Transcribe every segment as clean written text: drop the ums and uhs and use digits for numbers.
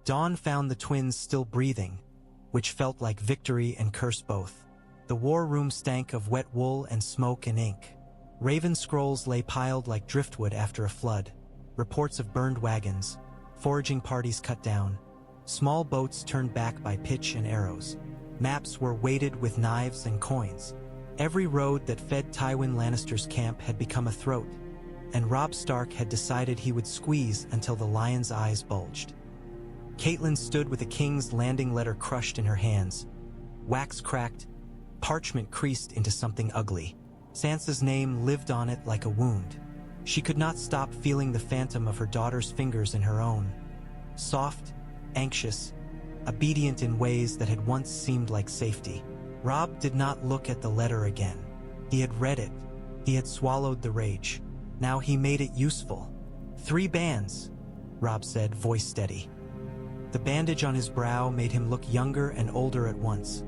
Dawn found the twins still breathing, which felt like victory and curse both. The war room stank of wet wool and smoke and ink. Raven scrolls lay piled like driftwood after a flood. Reports of burned wagons, foraging parties cut down, small boats turned back by pitch and arrows. Maps were weighted with knives and coins. Every road that fed Tywin Lannister's camp had become a throat, and Robb Stark had decided he would squeeze until the lion's eyes bulged. Catelyn stood with a King's Landing letter crushed in her hands. Wax cracked, parchment creased into something ugly. Sansa's name lived on it like a wound. She could not stop feeling the phantom of her daughter's fingers in her own. Soft, anxious, obedient in ways that had once seemed like safety. Robb did not look at the letter again. He had read it. He had swallowed the rage. Now he made it useful. 3 bands, Robb said, voice steady. The bandage on his brow made him look younger and older at once,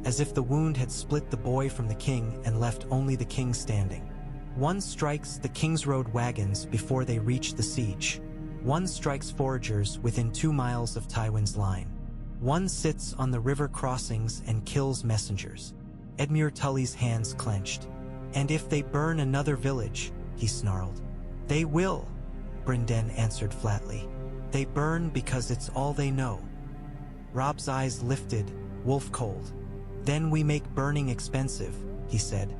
as if the wound had split the boy from the king and left only the king standing. 1 strikes the kingsroad wagons before they reach the siege. 1 strikes foragers within 2 miles of Tywin's line. 1 sits on the river crossings and kills messengers. Edmure Tully's hands clenched. And if they burn another village, he snarled. They will, Brynden answered flatly. They burn because it's all they know. Robb's eyes lifted, wolf-cold. Then we make burning expensive, he said.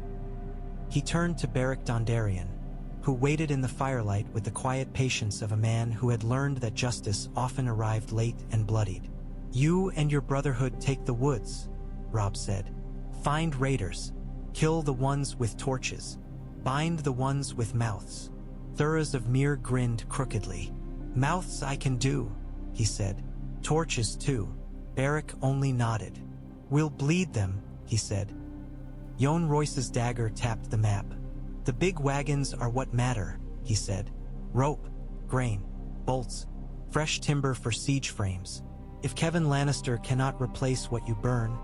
He turned to Beric Dondarrion, who waited in the firelight with the quiet patience of a man who had learned that justice often arrived late and bloodied. You and your brotherhood take the woods, Robb said. Find raiders. Kill the ones with torches. Bind the ones with mouths. Thuras of Myr grinned crookedly. Mouths I can do, he said. Torches too. Beric only nodded. We'll bleed them, he said. Jon Royce's dagger tapped the map. The big wagons are what matter, he said. Rope, grain, bolts, fresh timber for siege frames. If Kevan Lannister cannot replace what you burn,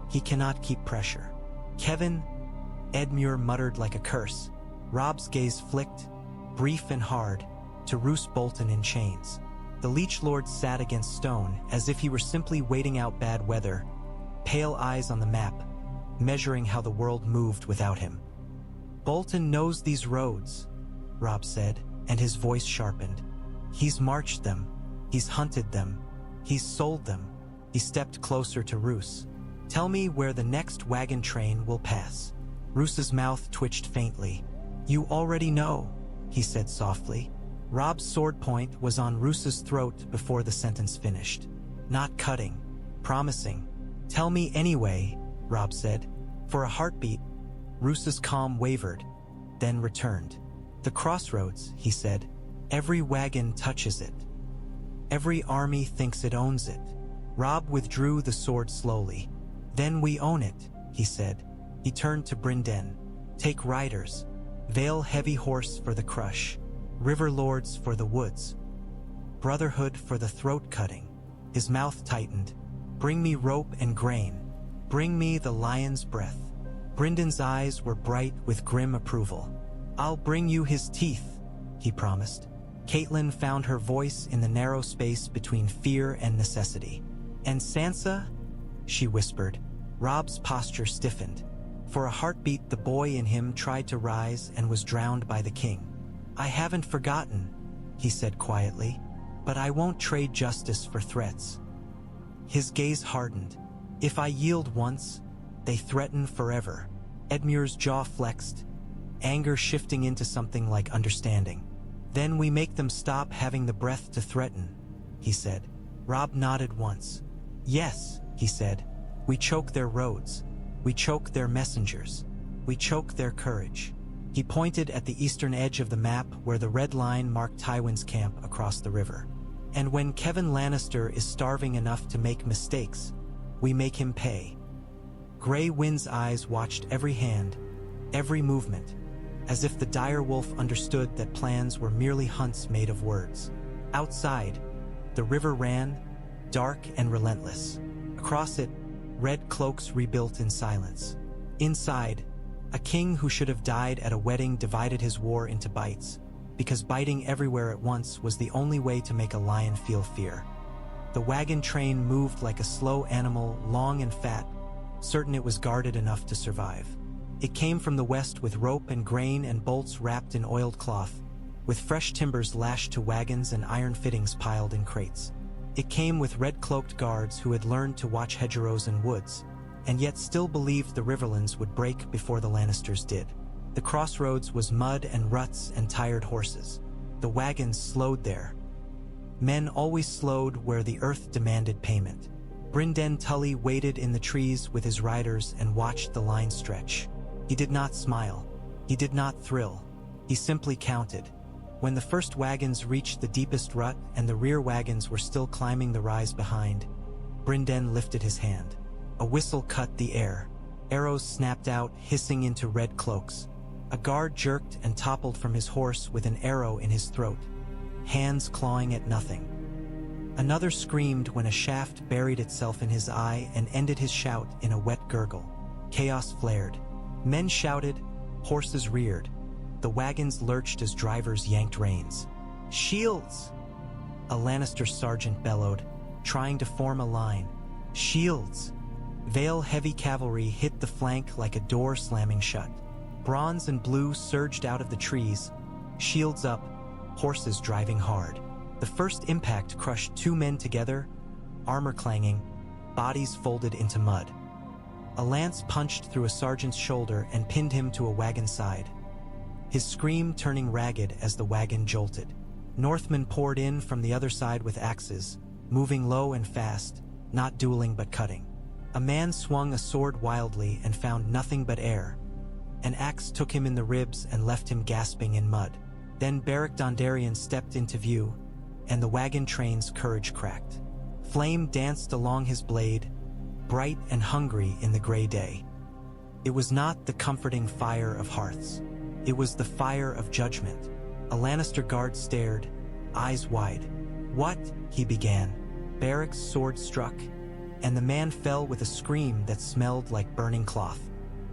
he cannot keep pressure. Kevan, Edmure muttered like a curse. Robb's gaze flicked, brief and hard, to Roose Bolton in chains. The Leech Lord sat against stone as if he were simply waiting out bad weather, pale eyes on the map, measuring how the world moved without him. Bolton knows these roads, Robb said, and his voice sharpened. He's marched them. He's hunted them. He's sold them. He stepped closer to Roose. Tell me where the next wagon train will pass. Roose's mouth twitched faintly. You already know, he said softly. Robb's sword point was on Roose's throat before the sentence finished. Not cutting. Promising. Tell me anyway, Robb said. For a heartbeat, Roose's calm wavered, then returned. The Crossroads, he said. Every wagon touches it. Every army thinks it owns it. Robb withdrew the sword slowly. Then we own it, he said. He turned to Brynden. Take riders. Vale heavy horse for the crush. River lords for the woods. Brotherhood for the throat cutting. His mouth tightened. Bring me rope and grain. Bring me the lion's breath. Brynden's eyes were bright with grim approval. I'll bring you his teeth, he promised. Catelyn found her voice in the narrow space between fear and necessity. And Sansa? She whispered. Robb's posture stiffened. For a heartbeat, the boy in him tried to rise and was drowned by the king. I haven't forgotten, he said quietly, but I won't trade justice for threats. His gaze hardened. If I yield once, they threaten forever. Edmure's jaw flexed, anger shifting into something like understanding. Then we make them stop having the breath to threaten, he said. Robb nodded once. Yes, he said. We choke their roads. We choke their messengers. We choke their courage. He pointed at the eastern edge of the map where the red line marked Tywin's camp across the river. And when Kevan Lannister is starving enough to make mistakes, we make him pay. Grey Wind's eyes watched every hand, every movement, as if the dire wolf understood that plans were merely hunts made of words. Outside, the river ran, dark and relentless. Across it, red cloaks rebuilt in silence. Inside, a king who should have died at a wedding divided his war into bites, because biting everywhere at once was the only way to make a lion feel fear. The wagon train moved like a slow animal, long and fat, certain it was guarded enough to survive. It came from the west with rope and grain and bolts wrapped in oiled cloth, with fresh timbers lashed to wagons and iron fittings piled in crates. It came with red-cloaked guards who had learned to watch hedgerows and woods, and yet still believed the Riverlands would break before the Lannisters did. The Crossroads was mud and ruts and tired horses. The wagons slowed there. Men always slowed where the earth demanded payment. Brynden Tully waited in the trees with his riders and watched the line stretch. He did not smile. He did not thrill. He simply counted. When the first wagons reached the deepest rut and the rear wagons were still climbing the rise behind, Brynden lifted his hand. A whistle cut the air. Arrows snapped out, hissing into red cloaks. A guard jerked and toppled from his horse with an arrow in his throat, hands clawing at nothing. Another screamed when a shaft buried itself in his eye and ended his shout in a wet gurgle. Chaos flared. Men shouted, horses reared. The wagons lurched as drivers yanked reins. "Shields!" A Lannister sergeant bellowed, trying to form a line. "Shields!" Vale heavy cavalry hit the flank like a door slamming shut. Bronze and blue surged out of the trees, shields up, horses driving hard. The first impact crushed two men together, armor clanging, bodies folded into mud. A lance punched through a sergeant's shoulder and pinned him to a wagon side, his scream turning ragged as the wagon jolted. Northmen poured in from the other side with axes, moving low and fast, not dueling but cutting. A man swung a sword wildly and found nothing but air. An axe took him in the ribs and left him gasping in mud. Then Beric Dondarrion stepped into view, and the wagon train's courage cracked. Flame danced along his blade, bright and hungry in the gray day. It was not the comforting fire of hearths. It was the fire of judgment. A Lannister guard stared, eyes wide. "What?" he began. Beric's sword struck, and the man fell with a scream that smelled like burning cloth.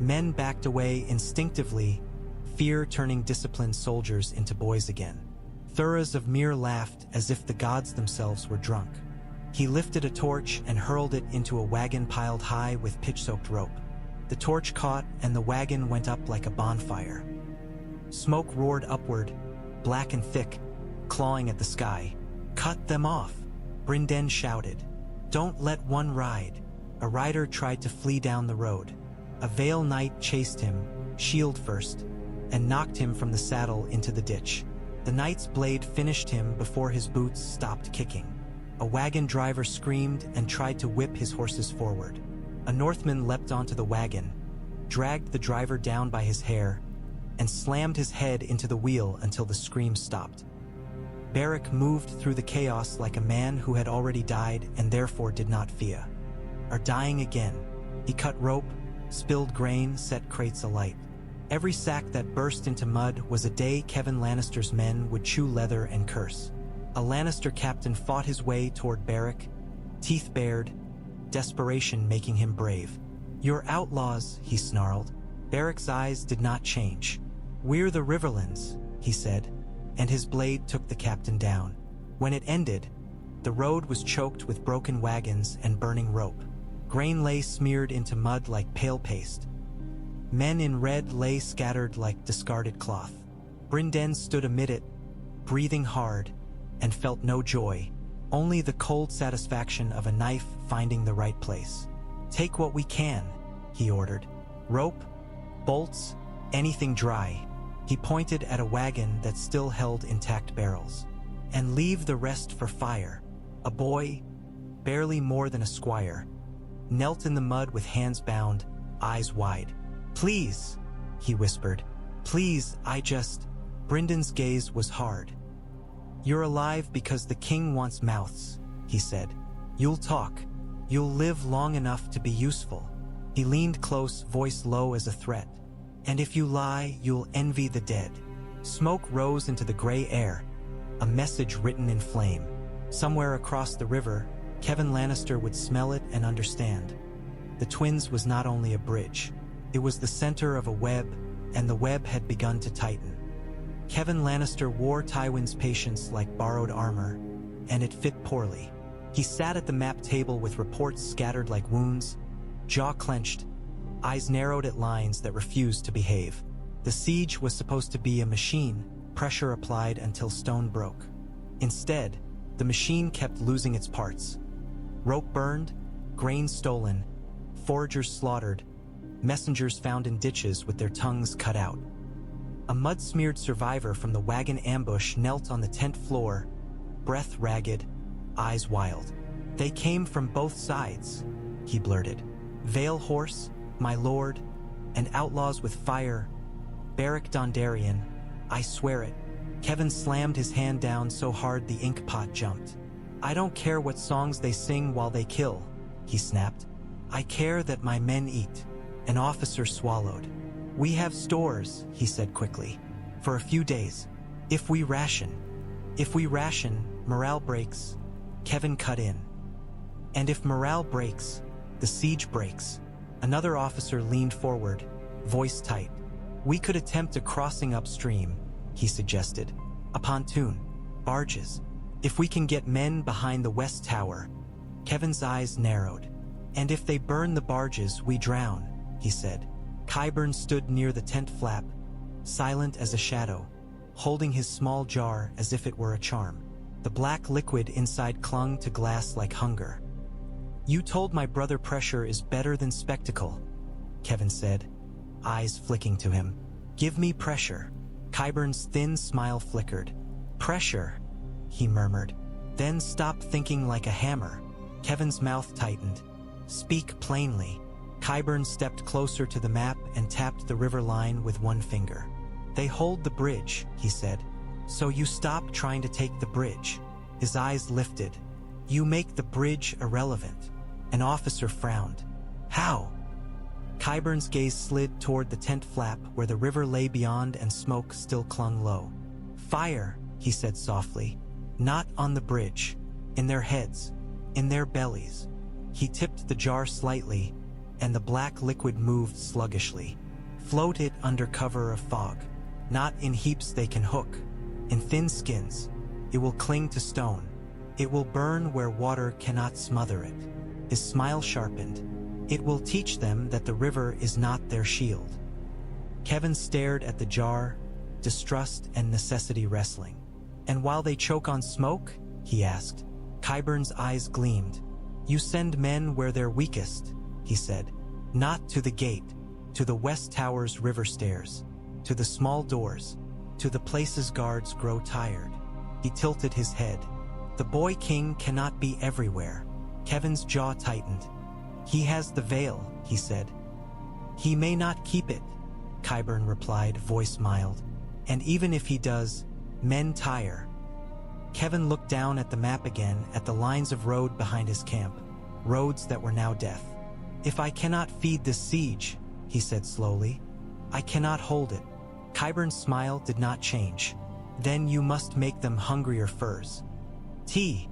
Men backed away instinctively, fear turning disciplined soldiers into boys again. Thuras of Myr laughed as if the gods themselves were drunk. He lifted a torch and hurled it into a wagon piled high with pitch-soaked rope. The torch caught and the wagon went up like a bonfire. Smoke roared upward, black and thick, clawing at the sky. "Cut them off!" Brynden shouted. "Don't let one ride." A rider tried to flee down the road. A Vale knight chased him, shield first, and knocked him from the saddle into the ditch. The knight's blade finished him before his boots stopped kicking. A wagon driver screamed and tried to whip his horses forward. A Northman leapt onto the wagon, dragged the driver down by his hair, and slammed his head into the wheel until the scream stopped. Beric moved through the chaos like a man who had already died and therefore did not fear. Are dying again. He cut rope, spilled grain, set crates alight. Every sack that burst into mud was a day Kevan Lannister's men would chew leather and curse. A Lannister captain fought his way toward Beric, teeth bared, desperation making him brave. "You're outlaws," he snarled. Beric's eyes did not change. "We're the Riverlands," he said, and his blade took the captain down. When it ended, the road was choked with broken wagons and burning rope. Grain lay smeared into mud like pale paste. Men in red lay scattered like discarded cloth. Brynden stood amid it, breathing hard, and felt no joy, only the cold satisfaction of a knife finding the right place. "Take what we can," he ordered. "Rope, bolts, anything dry." He pointed at a wagon that still held intact barrels. "And leave the rest for fire." A boy, barely more than a squire, knelt in the mud with hands bound, eyes wide. "Please," he whispered. "Please, Brynden's gaze was hard. "You're alive because the king wants mouths," he said. "You'll talk. You'll live long enough to be useful." He leaned close, voice low as a threat. "And if you lie, you'll envy the dead." Smoke rose into the gray air, a message written in flame. Somewhere across the river, Kevan Lannister would smell it and understand. The twins was not only a bridge. It was the center of a web, and the web had begun to tighten. Kevan Lannister wore Tywin's patience like borrowed armor, and it fit poorly. He sat at the map table with reports scattered like wounds, jaw clenched, eyes narrowed at lines that refused to behave. The siege was supposed to be a machine, pressure applied until stone broke. Instead, the machine kept losing its parts. Rope burned, grain stolen, foragers slaughtered, messengers found in ditches with their tongues cut out. A mud-smeared survivor from the wagon ambush knelt on the tent floor, breath ragged, eyes wild. "They came from both sides," he blurted. "Vale horse, my lord, and outlaws with fire, Beric Dondarrion, I swear it." Kevan slammed his hand down so hard the ink pot jumped. "I don't care what songs they sing while they kill," he snapped. "I care that my men eat." An officer swallowed. "We have stores," he said quickly, "for a few days. If we ration, morale breaks." Kevan cut in. "And if morale breaks, the siege breaks." Another officer leaned forward, voice tight. "We could attempt a crossing upstream," he suggested. "A pontoon, barges. If we can get men behind the west tower." Kevan's eyes narrowed. "And if they burn the barges, we drown," he said. Qyburn stood near the tent flap, silent as a shadow, holding his small jar as if it were a charm. The black liquid inside clung to glass like hunger. "You told my brother pressure is better than spectacle," Kevan said, eyes flicking to him. "Give me pressure." Qyburn's thin smile flickered. "Pressure," he murmured. "Then stop thinking like a hammer." Kevan's mouth tightened. "Speak plainly." Qyburn stepped closer to the map and tapped the river line with one finger. "They hold the bridge," he said. "So you stop trying to take the bridge." His eyes lifted. "You make the bridge irrelevant." An officer frowned. "How?" Qyburn's gaze slid toward the tent flap where the river lay beyond and smoke still clung low. "Fire," he said softly. "Not on the bridge. In their heads. In their bellies." He tipped the jar slightly, and the black liquid moved sluggishly. "Float it under cover of fog. Not in heaps they can hook. In thin skins. It will cling to stone. It will burn where water cannot smother it." His smile sharpened. "It will teach them that the river is not their shield." Kevan stared at the jar, distrust and necessity wrestling. "And while they choke on smoke?" he asked. Qyburn's eyes gleamed. "You send men where they're weakest," he said. "Not to the gate, to the west tower's river stairs, to the small doors, to the places guards grow tired." He tilted his head. "The boy king cannot be everywhere." Kevan's jaw tightened. "He has the veil," he said. "He may not keep it," Qyburn replied, voice mild. "And even if he does, men tire." Kevan looked down at the map again, at the lines of road behind his camp, roads that were now death. "If I cannot feed this siege," he said slowly, "I cannot hold it." Qyburn's smile did not change. "Then you must make them hungrier furs." "Tea,"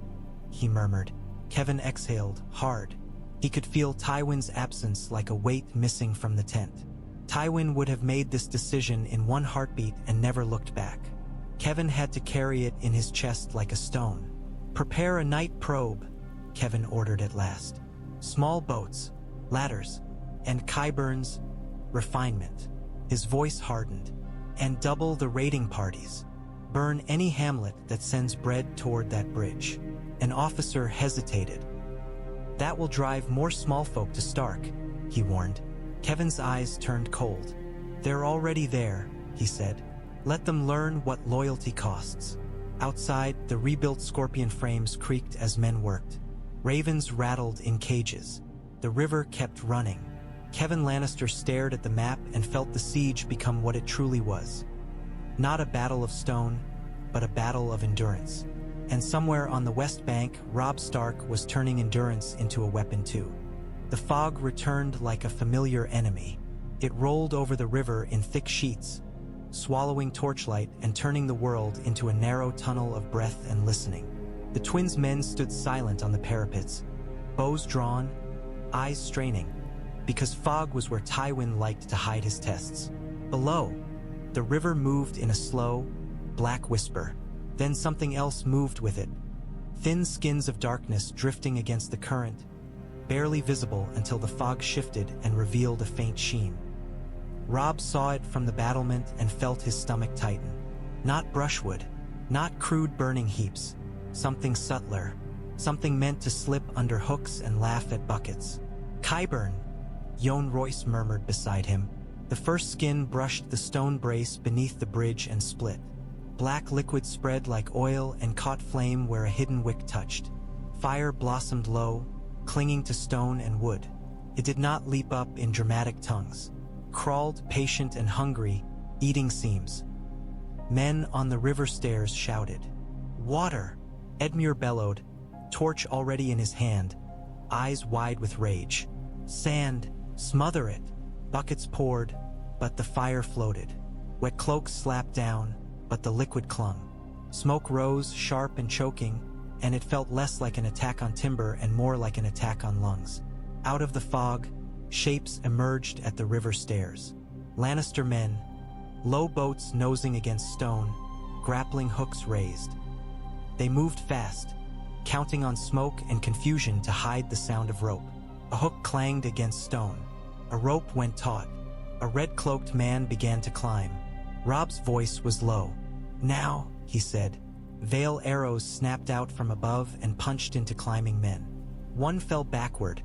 he murmured. Kevan exhaled, hard. He could feel Tywin's absence like a weight missing from the tent. Tywin would have made this decision in one heartbeat and never looked back. Kevan had to carry it in his chest like a stone. "Prepare a night probe," Kevan ordered at last. "Small boats, ladders, and Qyburn's refinement." His voice hardened. "And double the raiding parties. Burn any hamlet that sends bread toward that bridge." An officer hesitated. "That will drive more small folk to Stark," he warned. Kevan's eyes turned cold. "They're already there," he said. "Let them learn what loyalty costs." Outside, the rebuilt scorpion frames creaked as men worked. Ravens rattled in cages. The river kept running. Kevan Lannister stared at the map and felt the siege become what it truly was. Not a battle of stone, but a battle of endurance. And somewhere on the west bank, Robb Stark was turning endurance into a weapon too. The fog returned like a familiar enemy. It rolled over the river in thick sheets, swallowing torchlight and turning the world into a narrow tunnel of breath and listening. The twins' men stood silent on the parapets, bows drawn, eyes straining, because fog was where Tywin liked to hide his tests. Below, the river moved in a slow, black whisper. Then something else moved with it. thin skins of darkness drifting against the current, barely visible until the fog shifted and revealed a faint sheen. Robb saw it from the battlement and felt his stomach tighten. Not brushwood, not crude burning heaps, something subtler, something meant to slip under hooks and laugh at buckets. "Qyburn," Jon Royce murmured beside him. The first skin brushed the stone brace beneath the bridge and split. Black liquid spread like oil and caught flame where a hidden wick touched. Fire blossomed low, clinging to stone and wood. It did not leap up in dramatic tongues. Crawled, patient and hungry, eating seams. Men on the river stairs shouted. "Water!" Edmure bellowed, torch already in his hand, eyes wide with rage. "Sand! Smother it!" Buckets poured, but the fire floated. Wet cloaks slapped down, but the liquid clung. Smoke rose, sharp and choking, and it felt less like an attack on timber and more like an attack on lungs. Out of the fog, shapes emerged at the river stairs. Lannister men, low boats nosing against stone, grappling hooks raised. They moved fast, counting on smoke and confusion to hide the sound of rope. A hook clanged against stone. A rope went taut. A red-cloaked man began to climb. Robb's voice was low. "Now," he said. Veil arrows snapped out from above and punched into climbing men. One fell backward,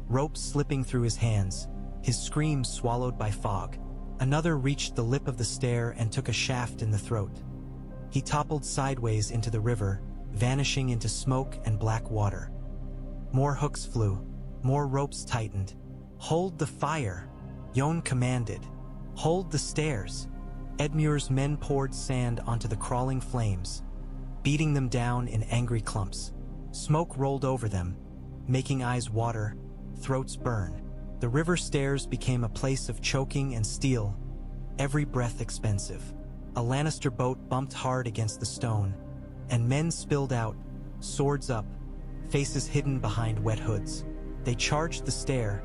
rope slipping through his hands, his scream swallowed by fog. Another reached the lip of the stair and took a shaft in the throat. He toppled sideways into the river, vanishing into smoke and black water. More hooks flew, more ropes tightened. "Hold the fire," Jon commanded. "Hold the stairs." Edmure's men poured sand onto the crawling flames, beating them down in angry clumps. Smoke rolled over them, making eyes water, throats burn. The river stairs became a place of choking and steel, every breath expensive. A Lannister boat bumped hard against the stone, and men spilled out, swords up, faces hidden behind wet hoods. They charged the stair,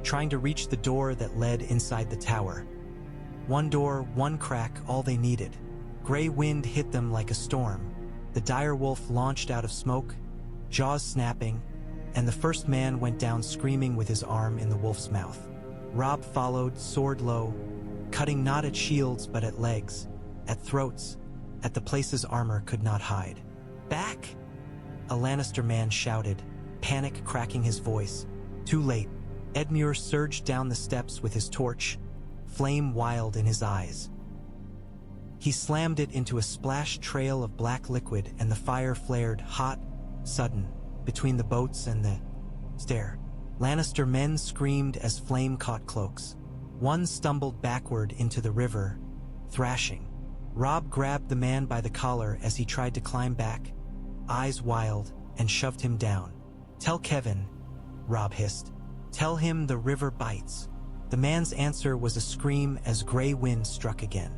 trying to reach the door that led inside the tower. One door, one crack, all they needed. Gray wind hit them like a storm. The dire wolf launched out of smoke, jaws snapping, and the first man went down screaming with his arm in the wolf's mouth. Robb followed, sword low, cutting not at shields but at legs, at throats, at the places armor could not hide. "Back!" a Lannister man shouted, panic cracking his voice. Too late. Edmure surged down the steps with his torch, flame wild in his eyes. He slammed it into a splashed trail of black liquid and the fire flared, hot, sudden, between the boats and the stair. Lannister men screamed as flame caught cloaks. One stumbled backward into the river, thrashing. Robb grabbed the man by the collar as he tried to climb back, eyes wild, and shoved him down. "Tell Kevan," Robb hissed. "Tell him the river bites." The man's answer was a scream as gray wind struck again.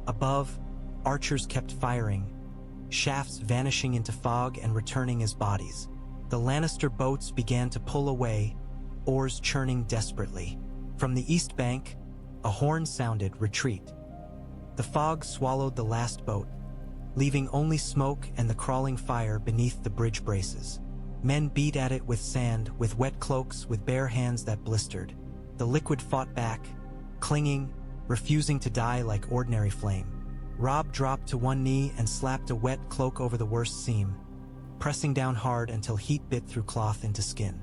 Above, archers kept firing, shafts vanishing into fog and returning as bodies. The Lannister boats began to pull away, oars churning desperately. From the east bank, a horn sounded, "Retreat." The fog swallowed the last boat, leaving only smoke and the crawling fire beneath the bridge braces. Men beat at it with sand, with wet cloaks, with bare hands that blistered. The liquid fought back, clinging, refusing to die like ordinary flame. Robb dropped to one knee and slapped a wet cloak over the worst seam, pressing down hard until heat bit through cloth into skin.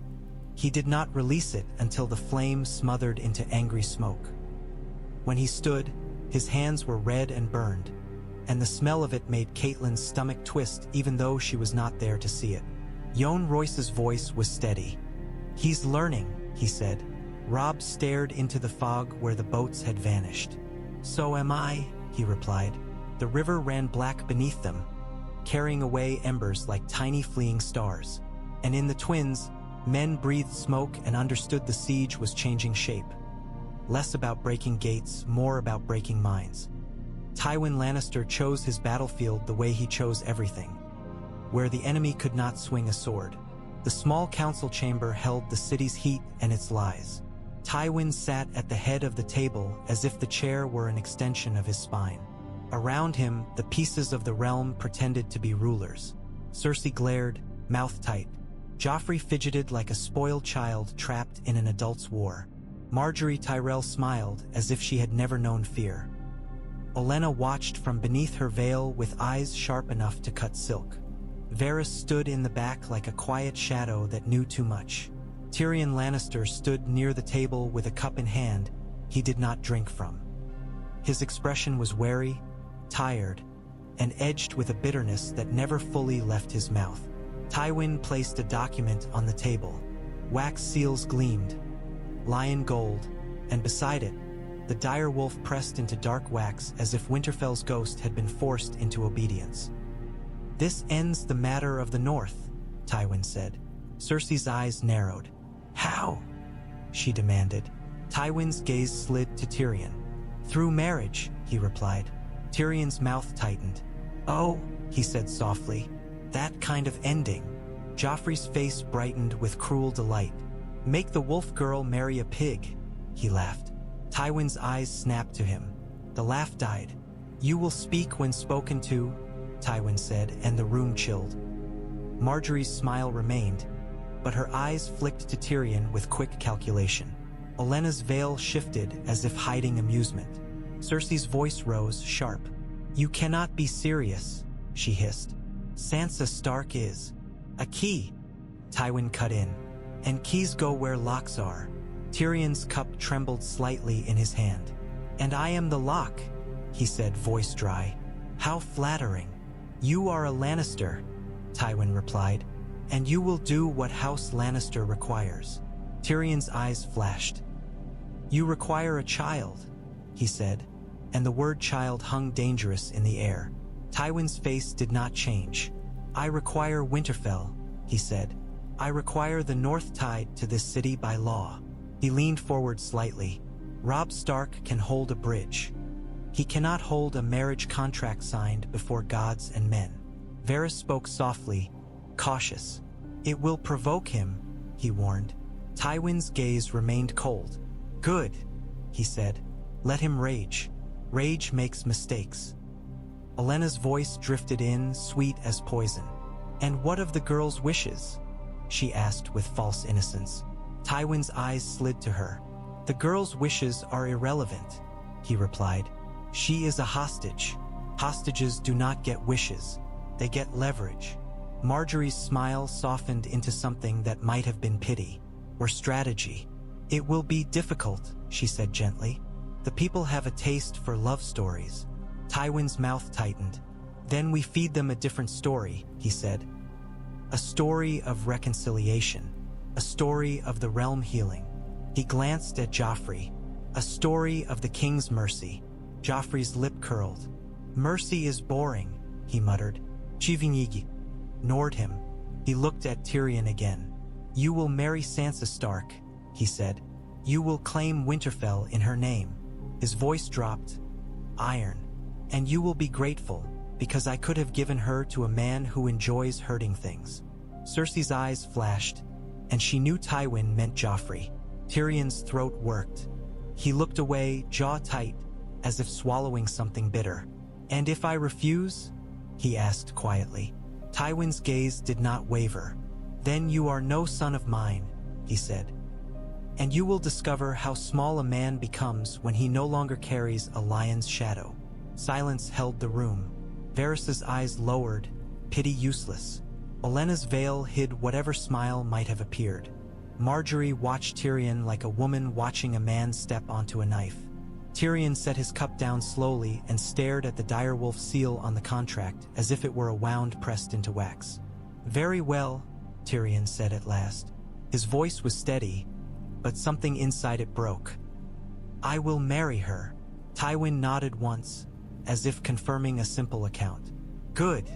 He did not release it until the flame smothered into angry smoke. When he stood, his hands were red and burned, and the smell of it made Catelyn's stomach twist even though she was not there to see it. Jon Royce's voice was steady. "He's learning," he said. Robb stared into the fog where the boats had vanished. "So am I," he replied. The river ran black beneath them, carrying away embers like tiny fleeing stars. And in the twins, men breathed smoke and understood the siege was changing shape. Less about breaking gates, more about breaking minds. Tywin Lannister chose his battlefield the way he chose everything, where the enemy could not swing a sword. The small council chamber held the city's heat and its lies. Tywin sat at the head of the table as if the chair were an extension of his spine. Around him, the pieces of the realm pretended to be rulers. Cersei glared, mouth tight. Joffrey fidgeted like a spoiled child trapped in an adult's war. Marjorie Tyrell smiled as if she had never known fear. Olenna watched from beneath her veil with eyes sharp enough to cut silk. Varys stood in the back like a quiet shadow that knew too much. Tyrion Lannister stood near the table with a cup in hand he did not drink from. His expression was wary, tired, and edged with a bitterness that never fully left his mouth. Tywin placed a document on the table. Wax seals gleamed, lion gold, and beside it, the dire wolf pressed into dark wax as if Winterfell's ghost had been forced into obedience. "This ends the matter of the North," Tywin said. Cersei's eyes narrowed. "How?" she demanded. Tywin's gaze slid to Tyrion. "Through marriage," he replied. Tyrion's mouth tightened. "Oh," he said softly, "that kind of ending." Joffrey's face brightened with cruel delight. "Make the wolf girl marry a pig," he laughed. Tywin's eyes snapped to him. The laugh died. "You will speak when spoken to," Tywin said, and the room chilled. Marjorie's smile remained, but her eyes flicked to Tyrion with quick calculation. Olenna's veil shifted as if hiding amusement. Cersei's voice rose, sharp. "You cannot be serious," she hissed. "Sansa Stark is a key," Tywin cut in. "And keys go where locks are." Tyrion's cup trembled slightly in his hand. "And I am the lock," he said, voice dry. "How flattering." "You are a Lannister," Tywin replied, "and you will do what House Lannister requires." Tyrion's eyes flashed. "You require a child," he said, and the word child hung dangerous in the air. Tywin's face did not change. "I require Winterfell," he said. "I require the North Tide to this city by law." He leaned forward slightly. "Robb Stark can hold a bridge. He cannot hold a marriage contract signed before gods and men." Varys spoke softly, cautious. "It will provoke him," he warned. Tywin's gaze remained cold. "Good," he said. "Let him rage. Rage makes mistakes." Olenna's voice drifted in, sweet as poison. "And what of the girl's wishes?" she asked with false innocence. Tywin's eyes slid to her. "The girl's wishes are irrelevant," he replied. "She is a hostage. Hostages do not get wishes. They get leverage." Marjorie's smile softened into something that might have been pity or strategy. "It will be difficult," she said gently. "The people have a taste for love stories." Tywin's mouth tightened. "Then we feed them a different story," he said. "A story of reconciliation. A story of the realm healing." He glanced at Joffrey. "A story of the king's mercy." Joffrey's lip curled. "Mercy is boring," he muttered. Qyburn ignored him. He looked at Tyrion again. "You will marry Sansa Stark," he said. "You will claim Winterfell in her name." His voice dropped. "Iron. And you will be grateful, because I could have given her to a man who enjoys hurting things." Cersei's eyes flashed, and she knew Tywin meant Joffrey. Tyrion's throat worked. He looked away, jaw tight, as if swallowing something bitter. "And if I refuse?" he asked quietly. Tywin's gaze did not waver. "Then you are no son of mine," he said. "And you will discover how small a man becomes when he no longer carries a lion's shadow." Silence held the room. Varys's eyes lowered, pity useless. Olenna's veil hid whatever smile might have appeared. Marjorie watched Tyrion like a woman watching a man step onto a knife. Tyrion set his cup down slowly and stared at the direwolf seal on the contract as if it were a wound pressed into wax. "Very well," Tyrion said at last. His voice was steady, but something inside it broke. "I will marry her." Tywin nodded once, as if confirming a simple account. "Good,"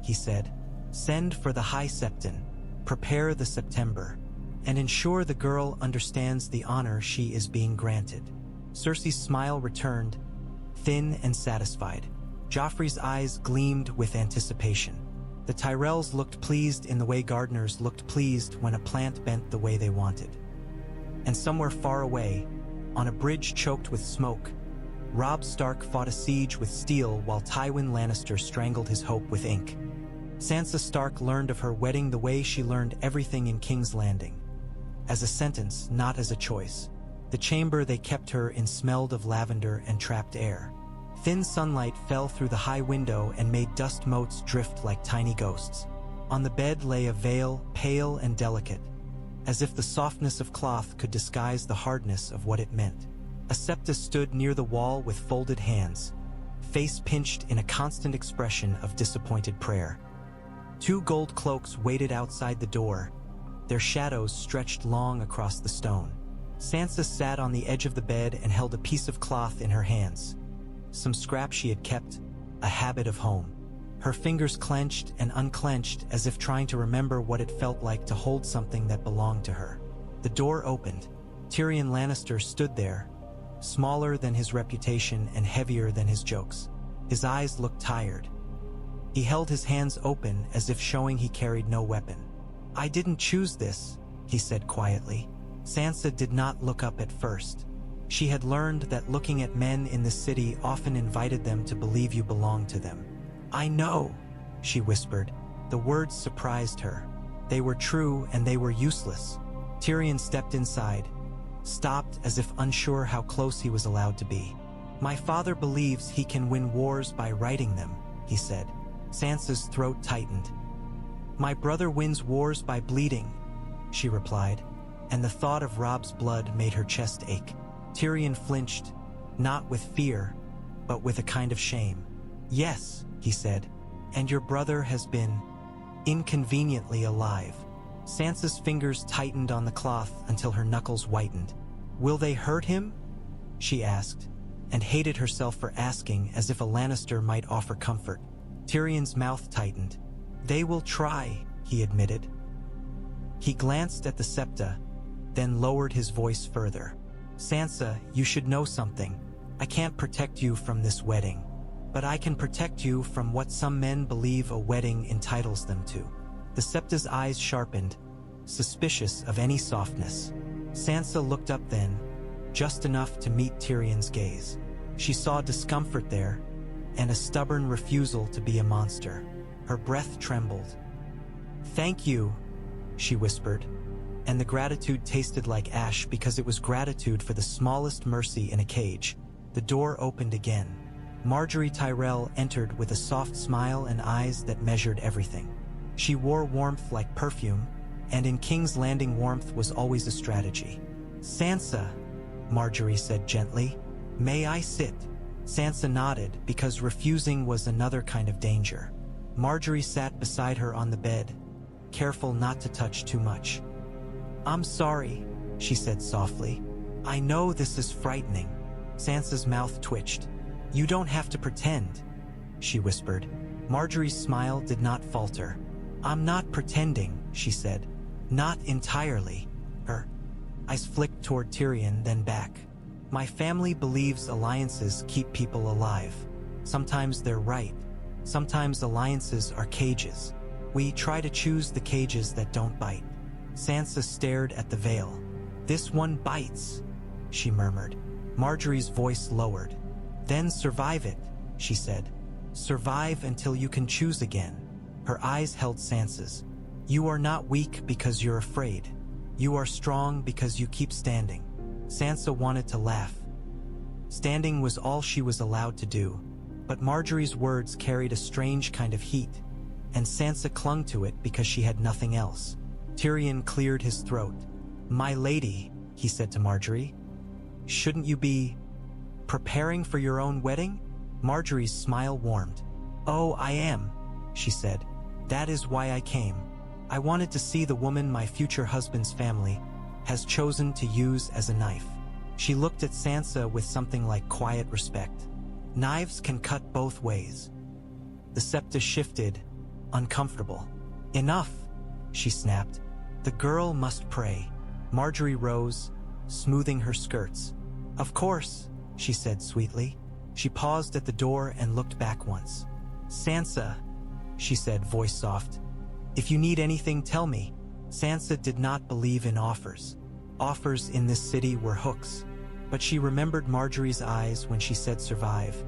he said. "Send for the High Septon, prepare the September, and ensure the girl understands the honor she is being granted." Cersei's smile returned, thin and satisfied. Joffrey's eyes gleamed with anticipation. The Tyrells looked pleased in the way gardeners looked pleased when a plant bent the way they wanted. And somewhere far away, on a bridge choked with smoke, Robb Stark fought a siege with steel while Tywin Lannister strangled his hope with ink. Sansa Stark learned of her wedding the way she learned everything in King's Landing. As a sentence, not as a choice. The chamber they kept her in smelled of lavender and trapped air. Thin sunlight fell through the high window and made dust motes drift like tiny ghosts. On the bed lay a veil, pale and delicate, as if the softness of cloth could disguise the hardness of what it meant. A Sept stood near the wall with folded hands, face pinched in a constant expression of disappointed prayer. 2 gold cloaks waited outside the door, their shadows stretched long across the stone. Sansa sat on the edge of the bed and held a piece of cloth in her hands. Some scrap she had kept, a habit of home. Her fingers clenched and unclenched as if trying to remember what it felt like to hold something that belonged to her. The door opened. Tyrion Lannister stood there, smaller than his reputation and heavier than his jokes. His eyes looked tired. He held his hands open as if showing he carried no weapon. "I didn't choose this," he said quietly. Sansa did not look up at first. She had learned that looking at men in the city often invited them to believe you belonged to them. "I know," she whispered. The words surprised her. They were true and they were useless. Tyrion stepped inside, stopped as if unsure how close he was allowed to be. "My father believes he can win wars by writing them," he said. Sansa's throat tightened. "My brother wins wars by bleeding," she replied, and the thought of Robb's blood made her chest ache. Tyrion flinched, not with fear, but with a kind of shame. "Yes," he said, "and your brother has been inconveniently alive." Sansa's fingers tightened on the cloth until her knuckles whitened. "Will they hurt him?" she asked, and hated herself for asking as if a Lannister might offer comfort. Tyrion's mouth tightened. "They will try," he admitted. He glanced at the Septa, then lowered his voice further. "Sansa, you should know something. I can't protect you from this wedding, but I can protect you from what some men believe a wedding entitles them to." The Septa's eyes sharpened, suspicious of any softness. Sansa looked up then, just enough to meet Tyrion's gaze. She saw discomfort there, and a stubborn refusal to be a monster. Her breath trembled. "Thank you," she whispered, and the gratitude tasted like ash because it was gratitude for the smallest mercy in a cage. The door opened again. Margaery Tyrell entered with a soft smile and eyes that measured everything. She wore warmth like perfume, and in King's Landing warmth was always a strategy. "Sansa," Margaery said gently, "may I sit?" Sansa nodded because refusing was another kind of danger. Margaery sat beside her on the bed, careful not to touch too much. "I'm sorry," she said softly. "I know this is frightening." Sansa's mouth twitched. "You don't have to pretend," she whispered. Margaery's smile did not falter. "I'm not pretending," she said. "Not entirely." Her eyes flicked toward Tyrion, then back. "My family believes alliances keep people alive. Sometimes they're right. Sometimes alliances are cages. We try to choose the cages that don't bite." Sansa stared at the veil. "This one bites," she murmured. Margaery's voice lowered. "Then survive it," she said. "Survive until you can choose again." Her eyes held Sansa's. "You are not weak because you're afraid. You are strong because you keep standing." Sansa wanted to laugh. Standing was all she was allowed to do, but Margaery's words carried a strange kind of heat, and Sansa clung to it because she had nothing else. Tyrion cleared his throat. "My lady," he said to Margaery, "shouldn't you be preparing for your own wedding?" Margaery's smile warmed. "Oh, I am," she said. "That is why I came. I wanted to see the woman my future husband's family has chosen to use as a knife." She looked at Sansa with something like quiet respect. "Knives can cut both ways." The Septa shifted, uncomfortable. "Enough," she snapped. "The girl must pray." Margaery rose, smoothing her skirts. "Of course," she said sweetly. She paused at the door and looked back once. "Sansa," she said, voice soft. "If you need anything, tell me." Sansa did not believe in offers. Offers in this city were hooks. But she remembered Margaery's eyes when she said survive,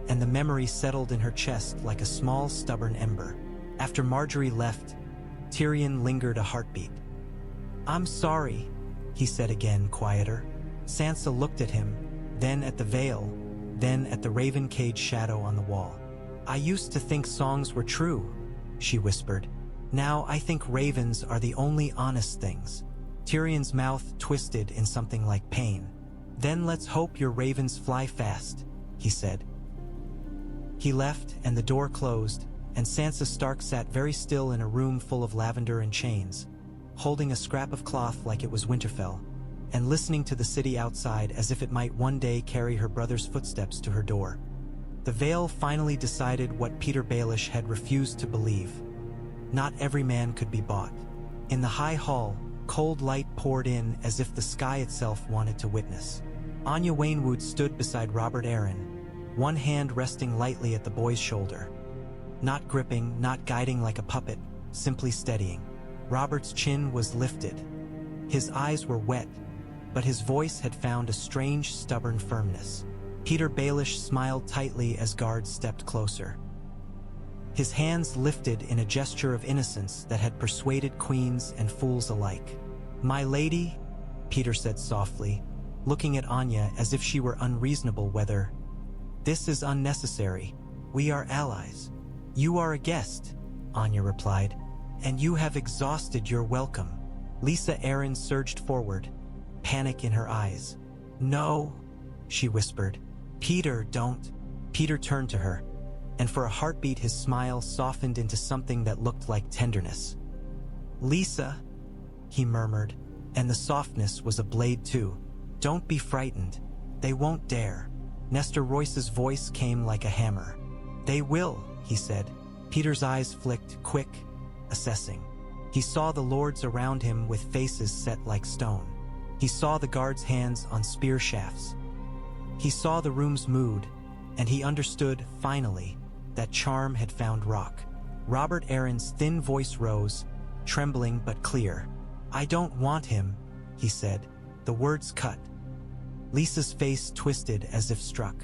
and the memory settled in her chest like a small, stubborn ember. After Marjorie left, Tyrion lingered a heartbeat. "I'm sorry," he said again, quieter. Sansa looked at him, then at the veil, then at the raven cage shadow on the wall. "I used to think songs were true," she whispered. "Now I think ravens are the only honest things." Tyrion's mouth twisted in something like pain. "Then let's hope your ravens fly fast," he said. He left, and the door closed, and Sansa Stark sat very still in a room full of lavender and chains, holding a scrap of cloth like it was Winterfell, and listening to the city outside as if it might one day carry her brother's footsteps to her door. The Vale finally decided what Petyr Baelish had refused to believe. Not every man could be bought. In the high hall, cold light poured in as if the sky itself wanted to witness. Anya Waynwood stood beside Robert Arryn, one hand resting lightly at the boy's shoulder. Not gripping, not guiding like a puppet, simply steadying. Robert's chin was lifted. His eyes were wet, but his voice had found a strange, stubborn firmness. Petyr Baelish smiled tightly as guards stepped closer. His hands lifted in a gesture of innocence that had persuaded queens and fools alike. "My lady," Petyr said softly, looking at Anya as if she were unreasonable whether. "This is unnecessary. We are allies." "You are a guest," Anya replied, "and you have exhausted your welcome." Lysa Arryn surged forward, panic in her eyes. "No," she whispered. "Petyr, don't." Petyr turned to her, and for a heartbeat his smile softened into something that looked like tenderness. "Lysa," he murmured, and the softness was a blade too. "Don't be frightened. They won't dare." Nestor Royce's voice came like a hammer. "They will," he said. Petyr's eyes flicked, quick, assessing. He saw the lords around him with faces set like stone. He saw the guards' hands on spear shafts. He saw the room's mood, and he understood, finally, that charm had found rock. Robert Arryn's thin voice rose, trembling but clear. "I don't want him," he said. The words cut. Lysa's face twisted as if struck.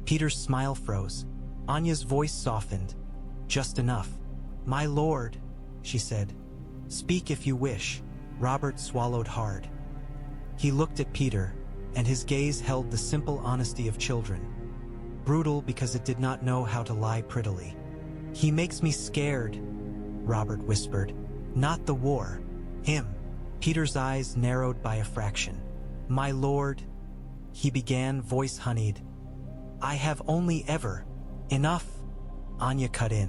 Petyr's smile froze. Anya's voice softened. "Just enough." "My lord," she said. "Speak if you wish." Robert swallowed hard. He looked at Petyr, and his gaze held the simple honesty of children. Brutal because it did not know how to lie prettily. "He makes me scared," Robert whispered. "Not the war. Him." Petyr's eyes narrowed by a fraction. "My lord," he began, voice honeyed. "I have only ever..." "Enough," Anya cut in.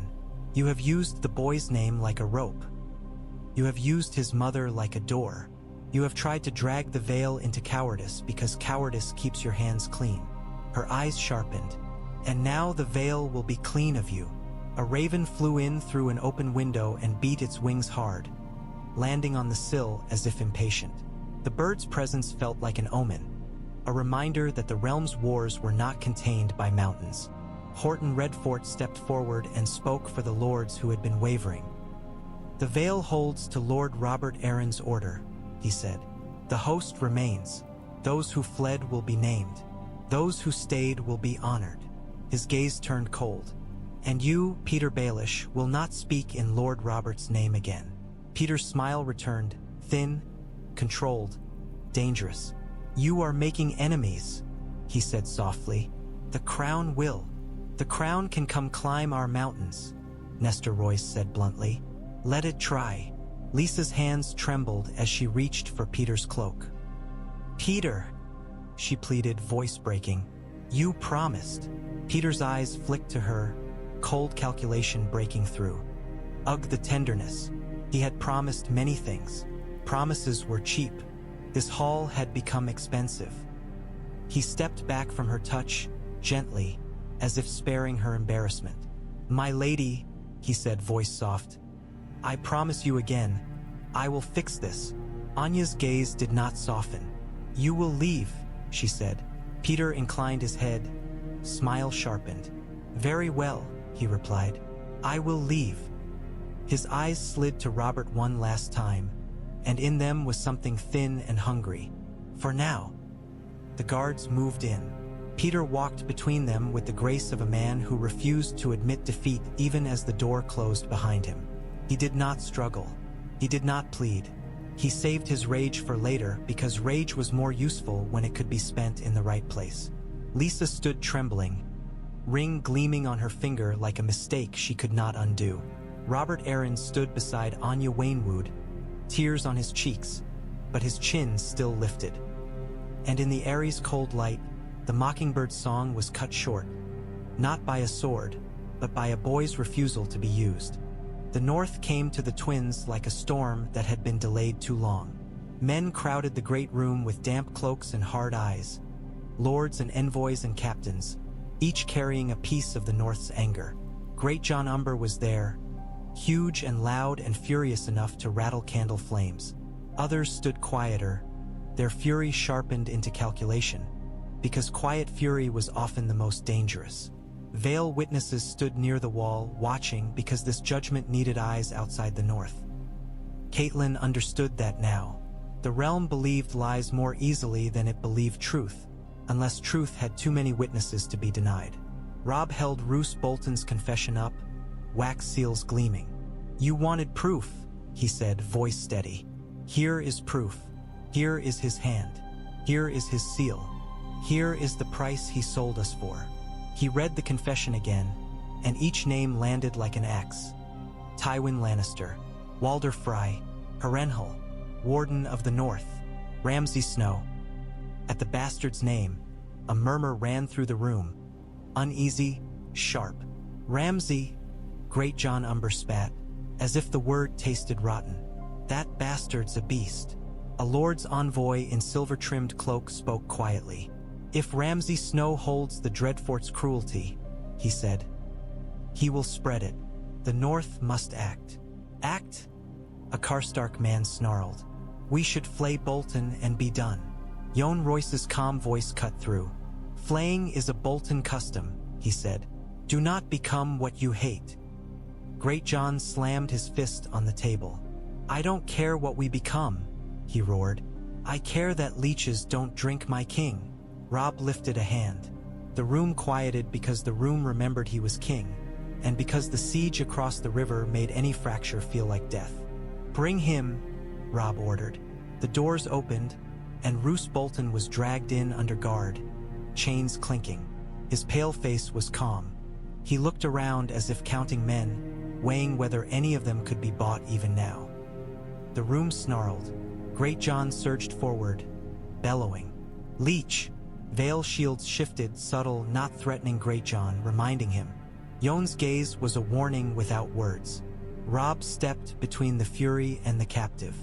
"You have used the boy's name like a rope. You have used his mother like a door. You have tried to drag the Vale into cowardice because cowardice keeps your hands clean." Her eyes sharpened. "And now the Vale will be clean of you." A raven flew in through an open window and beat its wings hard, landing on the sill as if impatient. The bird's presence felt like an omen, a reminder that the realm's wars were not contained by mountains. Horton Redfort stepped forward and spoke for the lords who had been wavering. "The Vale holds to Lord Robert Arryn's order," he said. "The host remains. Those who fled will be named. Those who stayed will be honored." His gaze turned cold. "And you, Petyr Baelish, will not speak in Lord Robert's name again." Petyr's smile returned, thin, controlled, dangerous. "You are making enemies," he said softly. "The crown will. The crown can come climb our mountains," Nestor Royce said bluntly. "Let it try." Lysa's hands trembled as she reached for Petyr's cloak. "Petyr," she pleaded, voice breaking. "You promised." Petyr's eyes flicked to her, cold calculation breaking through. Ugh, the tenderness. He had promised many things. Promises were cheap. This hall had become expensive. He stepped back from her touch, gently, as if sparing her embarrassment. "My lady," he said, voice soft. "I promise you again, I will fix this." Anya's gaze did not soften. "You will leave," she said. Petyr inclined his head, smile sharpened. "Very well," he replied. "I will leave." His eyes slid to Robert one last time, and in them was something thin and hungry. "For now." The guards moved in. Petyr walked between them with the grace of a man who refused to admit defeat even as the door closed behind him. He did not struggle. He did not plead. He saved his rage for later because rage was more useful when it could be spent in the right place. Lisa stood trembling, ring gleaming on her finger like a mistake she could not undo. Robert Arryn stood beside Anya Waynwood, tears on his cheeks, but his chin still lifted. And in the Ares' cold light, the mockingbird's song was cut short, not by a sword, but by a boy's refusal to be used. The North came to the twins like a storm that had been delayed too long. Men crowded the great room with damp cloaks and hard eyes, lords and envoys and captains, each carrying a piece of the North's anger. Great John Umber was there, huge and loud and furious enough to rattle candle flames. Others stood quieter, their fury sharpened into calculation, because quiet fury was often the most dangerous. Vale witnesses stood near the wall, watching because this judgment needed eyes outside the North. Catelyn understood that now. The realm believed lies more easily than it believed truth, unless truth had too many witnesses to be denied. Robb held Roose Bolton's confession up, wax seals gleaming. "You wanted proof," he said, voice steady. "Here is proof. Here is his hand. Here is his seal. Here is the price he sold us for." He read the confession again, and each name landed like an axe. Tywin Lannister, Walder Frey, Harrenhal, Warden of the North, Ramsay Snow. At the bastard's name, a murmur ran through the room, uneasy, sharp. "Ramsay," Great John Umber spat, as if the word tasted rotten. "That bastard's a beast." A lord's envoy in silver-trimmed cloak spoke quietly. "If Ramsay Snow holds the Dreadfort's cruelty," he said, "he will spread it. The North must act." "Act?" a Karstark man snarled. "We should flay Bolton and be done." Jon Royce's calm voice cut through. "Flaying is a Bolton custom," he said. "Do not become what you hate." Great John slammed his fist on the table. "I don't care what we become," he roared. "I care that leeches don't drink my king." Robb lifted a hand. The room quieted because the room remembered he was king, and because the siege across the river made any fracture feel like death. "Bring him," Robb ordered. The doors opened, and Roose Bolton was dragged in under guard, chains clinking. His pale face was calm. He looked around as if counting men, weighing whether any of them could be bought even now. The room snarled. Great John surged forward, bellowing. "Leech!" Vale shields shifted, subtle, not threatening Great John, reminding him. Jon's gaze was a warning without words. Robb stepped between the fury and the captive.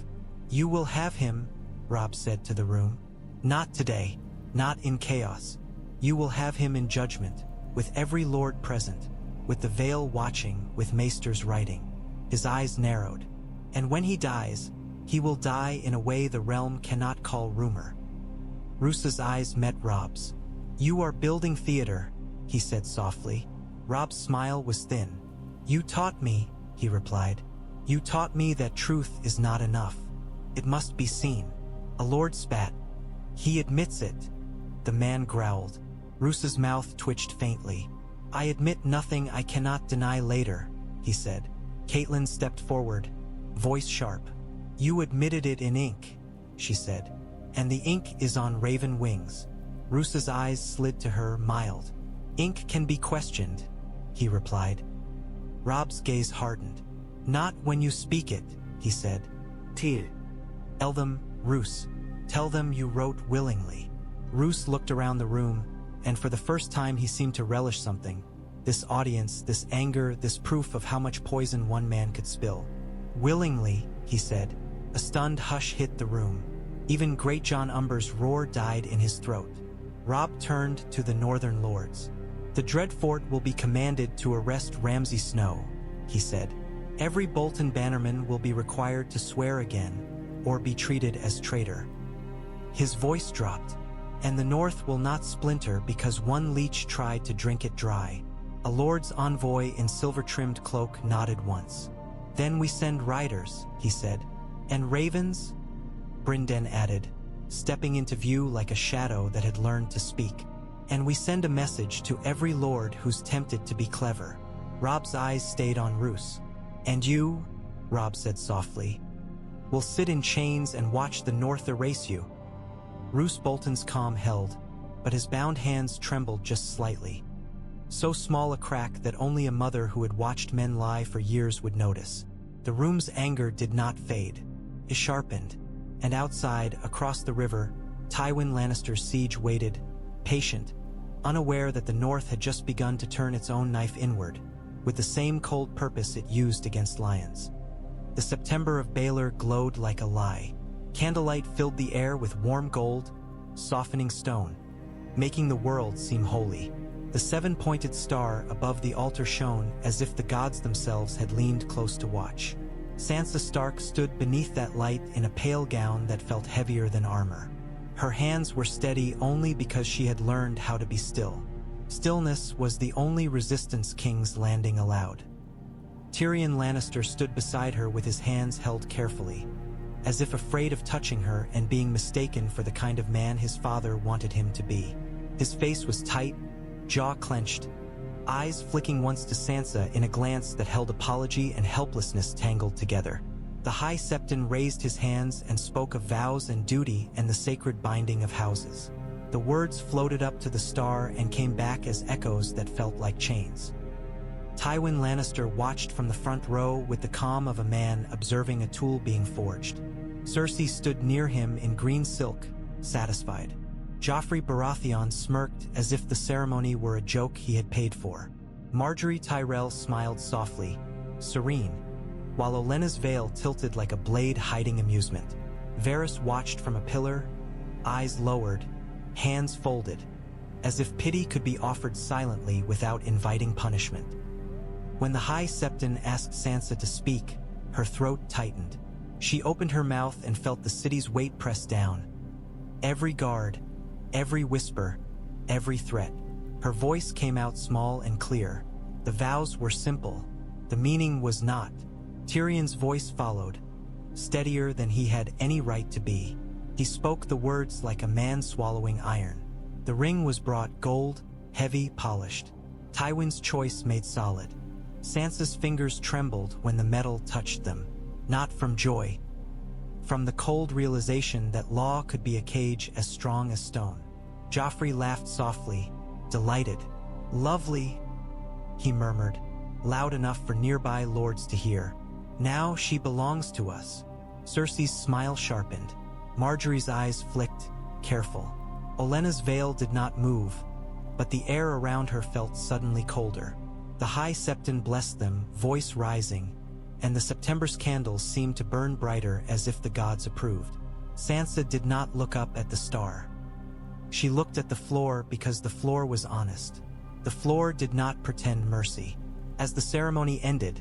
"You will have him," Robb said to the room. "Not today, not in chaos. You will have him in judgment, with every lord present, with the Vale watching, with maesters writing." His eyes narrowed. "And when he dies, he will die in a way the realm cannot call rumor." Roose's eyes met Robb's. "You are building theater," he said softly. Robb's smile was thin. "You taught me," he replied. "You taught me that truth is not enough. It must be seen." A lord spat. "He admits it," the man growled. Roose's mouth twitched faintly. "I admit nothing I cannot deny later," he said. Catelyn stepped forward, voice sharp. "You admitted it in ink," she said. "And the ink is on raven wings." Roose's eyes slid to her, mild. "Ink can be questioned," he replied. Robb's gaze hardened. "Not when you speak it," he said. "Tell them, Roose. Tell them you wrote willingly." Roose looked around the room, and for the first time he seemed to relish something. This audience, this anger, this proof of how much poison one man could spill. "Willingly," he said. A stunned hush hit the room. Even Great John Umber's roar died in his throat. Robb turned to the northern lords. "The Dreadfort will be commanded to arrest Ramsay Snow," he said. "Every Bolton bannerman will be required to swear again, or be treated as traitor." His voice dropped. "And the North will not splinter because one leech tried to drink it dry." A lord's envoy in silver-trimmed cloak nodded once. "Then we send riders," he said. "And ravens?" Brynden added, stepping into view like a shadow that had learned to speak. And we send a message to every lord who's tempted to be clever." Robb's eyes stayed on Roose. "And you," Robb said softly, "will sit in chains and watch the North erase you." Roose Bolton's calm held, but his bound hands trembled just slightly. So small a crack that only a mother who had watched men lie for years would notice. The room's anger did not fade. It sharpened, and outside, across the river, Tywin Lannister's siege waited, patient, unaware that the North had just begun to turn its own knife inward, with the same cold purpose it used against lions. The September of Baelor glowed like a lie. Candlelight filled the air with warm gold, softening stone, making the world seem holy. The seven-pointed star above the altar shone as if the gods themselves had leaned close to watch. Sansa Stark stood beneath that light in a pale gown that felt heavier than armor. Her hands were steady only because she had learned how to be still. Stillness was the only resistance King's Landing allowed. Tyrion Lannister stood beside her with his hands held carefully, as if afraid of touching her and being mistaken for the kind of man his father wanted him to be. His face was tight, jaw clenched, eyes flicking once to Sansa in a glance that held apology and helplessness tangled together. The High Septon raised his hands and spoke of vows and duty and the sacred binding of houses. The words floated up to the star and came back as echoes that felt like chains. Tywin Lannister watched from the front row with the calm of a man observing a tool being forged. Cersei stood near him in green silk, satisfied. Joffrey Baratheon smirked as if the ceremony were a joke he had paid for. Marjorie Tyrell smiled softly, serene, while Olenna's veil tilted like a blade hiding amusement. Varys watched from a pillar, eyes lowered, hands folded, as if pity could be offered silently without inviting punishment. When the High Septon asked Sansa to speak, her throat tightened. She opened her mouth and felt the city's weight press down. Every guard, every whisper, every threat. Her voice came out small and clear. The vows were simple. The meaning was not. Tyrion's voice followed, steadier than he had any right to be. He spoke the words like a man swallowing iron. The ring was brought gold, heavy, polished. Tywin's choice made solid. Sansa's fingers trembled when the metal touched them. Not from joy. From the cold realization that law could be a cage as strong as stone. Joffrey laughed softly, delighted. "Lovely," he murmured, loud enough for nearby lords to hear. "Now she belongs to us." Cersei's smile sharpened. Marjorie's eyes flicked, careful. Olenna's veil did not move, but the air around her felt suddenly colder. The High Septon blessed them, voice rising, and the September's candles seemed to burn brighter as if the gods approved. Sansa did not look up at the star. She looked at the floor because the floor was honest. The floor did not pretend mercy. As the ceremony ended,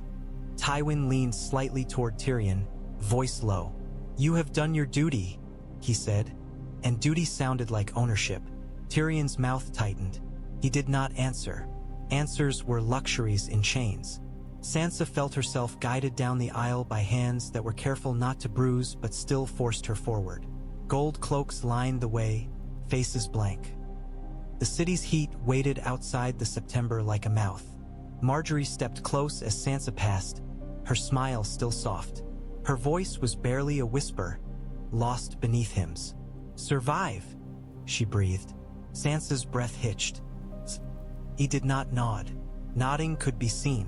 Tywin leaned slightly toward Tyrion, voice low. "You have done your duty," he said, and duty sounded like ownership. Tyrion's mouth tightened. He did not answer. Answers were luxuries in chains. Sansa felt herself guided down the aisle by hands that were careful not to bruise but still forced her forward. Gold cloaks lined the way, faces blank. The city's heat waited outside the September like a mouth. Marjorie stepped close as Sansa passed, her smile still soft. Her voice was barely a whisper, lost beneath hymns. "Survive," she breathed. Sansa's breath hitched. He did not nod. Nodding could be seen,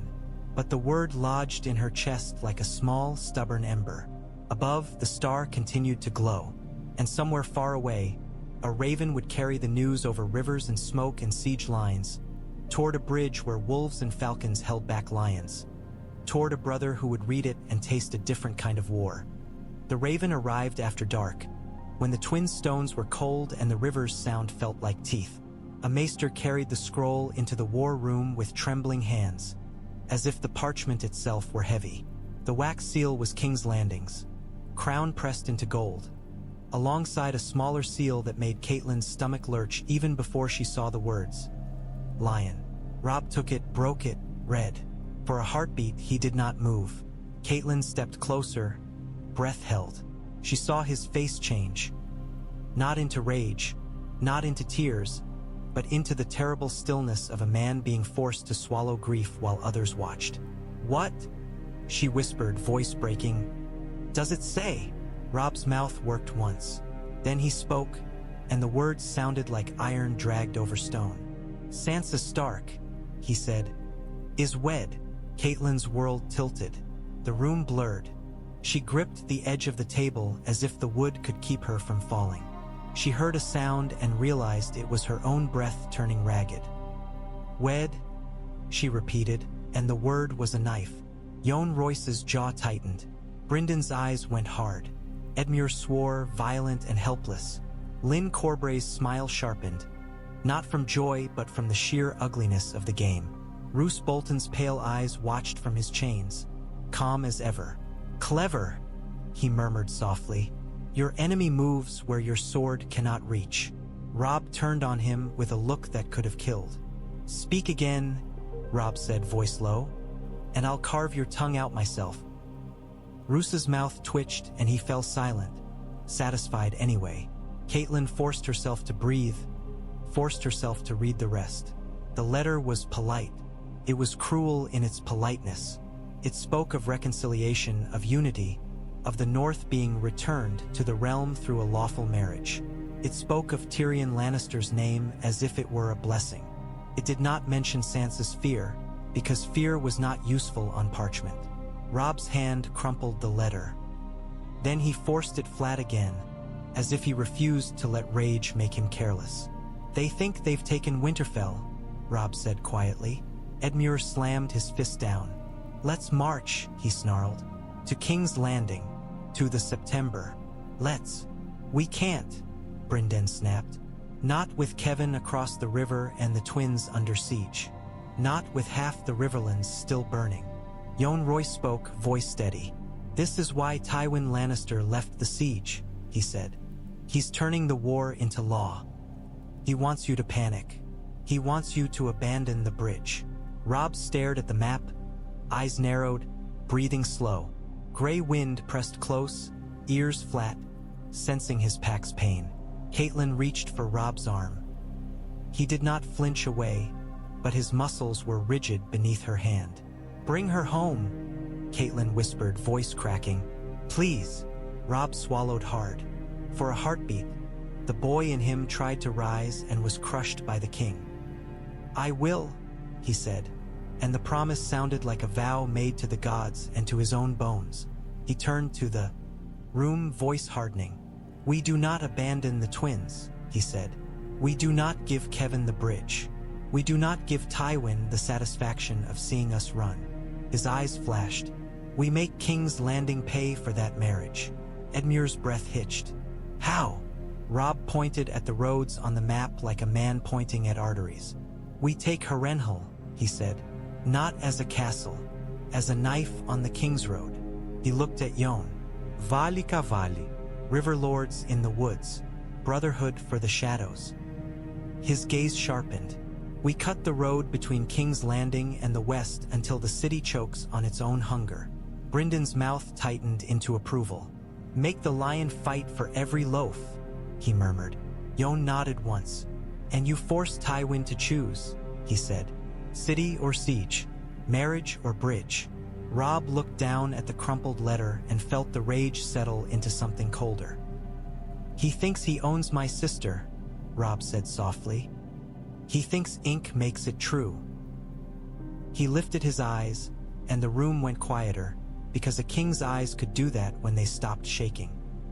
but the word lodged in her chest like a small, stubborn ember. Above, the star continued to glow, and somewhere far away, a raven would carry the news over rivers and smoke and siege lines, toward a bridge where wolves and falcons held back lions, toward a brother who would read it and taste a different kind of war. The raven arrived after dark, when the twin stones were cold and the river's sound felt like teeth. A maester carried the scroll into the war room with trembling hands, as if the parchment itself were heavy. The wax seal was King's Landing's, crown pressed into gold, alongside a smaller seal that made Catelyn's stomach lurch even before she saw the words. Lion. Robb took it, broke it, read. For a heartbeat, he did not move. Catelyn stepped closer, breath held. She saw his face change. Not into rage, not into tears, but into the terrible stillness of a man being forced to swallow grief while others watched. "What?" she whispered, voice breaking. "Does it say?" Robb's mouth worked once. Then he spoke, and the words sounded like iron dragged over stone. "Sansa Stark," he said, "is wed." Catelyn's world tilted. The room blurred. She gripped the edge of the table as if the wood could keep her from falling. She heard a sound and realized it was her own breath turning ragged. "Wed," she repeated, and the word was a knife. Jon Royce's jaw tightened. Bryndon's eyes went hard. Edmure swore, violent and helpless. Lyn Corbray's smile sharpened, not from joy but from the sheer ugliness of the game. Roose Bolton's pale eyes watched from his chains, calm as ever. "Clever," he murmured softly. "Your enemy moves where your sword cannot reach." Robb turned on him with a look that could have killed. "Speak again," Robb said, voice low, "and I'll carve your tongue out myself." Roose's mouth twitched and he fell silent, satisfied anyway. Catelyn forced herself to breathe, forced herself to read the rest. The letter was polite. It was cruel in its politeness. It spoke of reconciliation, of unity, of the North being returned to the realm through a lawful marriage. It spoke of Tyrion Lannister's name as if it were a blessing. It did not mention Sansa's fear, because fear was not useful on parchment. Robb's hand crumpled the letter. Then he forced it flat again, as if he refused to let rage make him careless. "They think they've taken Winterfell," Robb said quietly. Edmure slammed his fist down. "Let's march," he snarled. "To King's Landing. To the September. Let's." "We can't," Brynden snapped. "Not with Kevan across the river and the twins under siege. Not with half the Riverlands still burning." Jon Royce spoke, voice steady. "This is why Tywin Lannister left the siege," he said. "He's turning the war into law. He wants you to panic. He wants you to abandon the bridge." Robb stared at the map, eyes narrowed, breathing slow. Gray wind pressed close, ears flat, sensing his pack's pain. Catelyn reached for Robb's arm. He did not flinch away, but his muscles were rigid beneath her hand. "Bring her home," Catelyn whispered, voice cracking. "Please." Robb swallowed hard. For a heartbeat, the boy in him tried to rise and was crushed by the king. "I will," he said, and the promise sounded like a vow made to the gods and to his own bones. He turned to the room, voice hardening. "We do not abandon the twins," he said. "We do not give Kevan the bridge. We do not give Tywin the satisfaction of seeing us run." His eyes flashed. "We make King's Landing pay for that marriage." Edmure's breath hitched. "How?" Robb pointed at the roads on the map like a man pointing at arteries. "We take Harrenhal," he said, "not as a castle, as a knife on the kingsroad." He looked at Jon. "Vale ka Vale, river lords in the woods, brotherhood for the shadows." His gaze sharpened. "We cut the road between King's Landing and the west until the city chokes on its own hunger." Bryndon's mouth tightened into approval. "Make the lion fight for every loaf," he murmured. Jon nodded once. "And you force Tywin to choose," he said. "City or siege, marriage or bridge." Robb looked down at the crumpled letter and felt the rage settle into something colder. "He thinks he owns my sister," Robb said softly. "He thinks ink makes it true." He lifted his eyes, and the room went quieter, because a king's eyes could do that when they stopped shaking.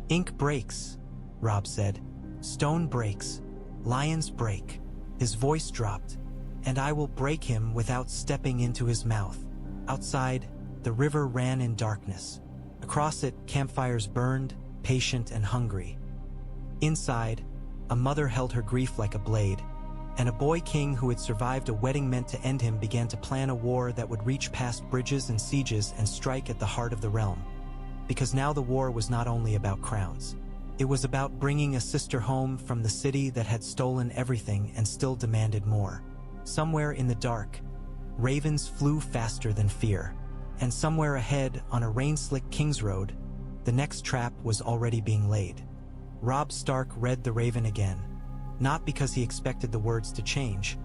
"Ink breaks," Robb said. "Stone breaks. Lions break." His voice dropped. "And I will break him without stepping into his mouth." Outside, the river ran in darkness. Across it, campfires burned, patient and hungry. Inside, a mother held her grief like a blade, and a boy king who had survived a wedding meant to end him began to plan a war that would reach past bridges and sieges and strike at the heart of the realm. Because now the war was not only about crowns. It was about bringing a sister home from the city that had stolen everything and still demanded more. Somewhere in the dark, ravens flew faster than fear. And somewhere ahead, on a rain-slicked kingsroad, the next trap was already being laid. Robb Stark read the raven again. not because he expected the words to change,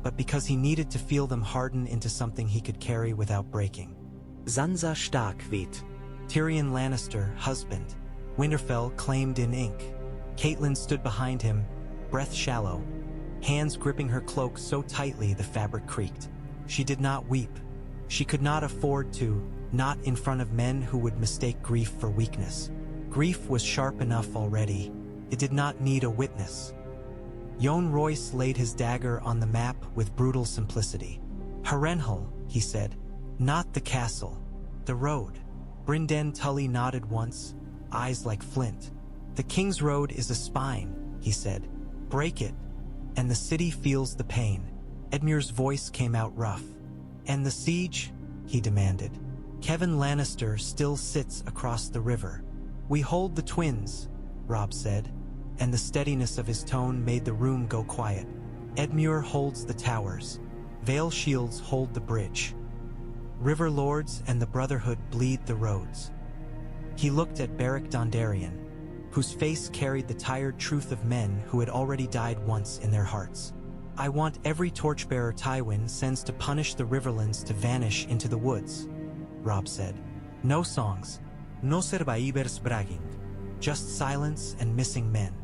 but because he needed to feel them harden into something he could carry without breaking. Sansa Stark weht. Tyrion Lannister, husband. Winterfell claimed in ink. Catelyn stood behind him, breath shallow, hands gripping her cloak so tightly the fabric creaked. She did not weep. She could not afford to, not in front of men who would mistake grief for weakness. Grief was sharp enough already. It did not need a witness. Jon Royce laid his dagger on the map with brutal simplicity. Harrenhal, he said. Not the castle. The road. Brynden Tully nodded once, eyes like flint. The kingsroad is a spine, he said. Break it, and the city feels the pain. Edmure's voice came out rough. And the siege? He demanded. Kevan Lannister still sits across the river. We hold the twins, Robb said, and the steadiness of his tone made the room go quiet. Edmure holds the towers. Vale shields hold the bridge. River lords and the Brotherhood bleed the roads. He looked at Beric Dondarrion, whose face carried the tired truth of men who had already died once in their hearts. I want every torchbearer Tywin sends to punish the Riverlands to vanish into the woods, Robb said. No songs, no survivors bragging, just silence and missing men.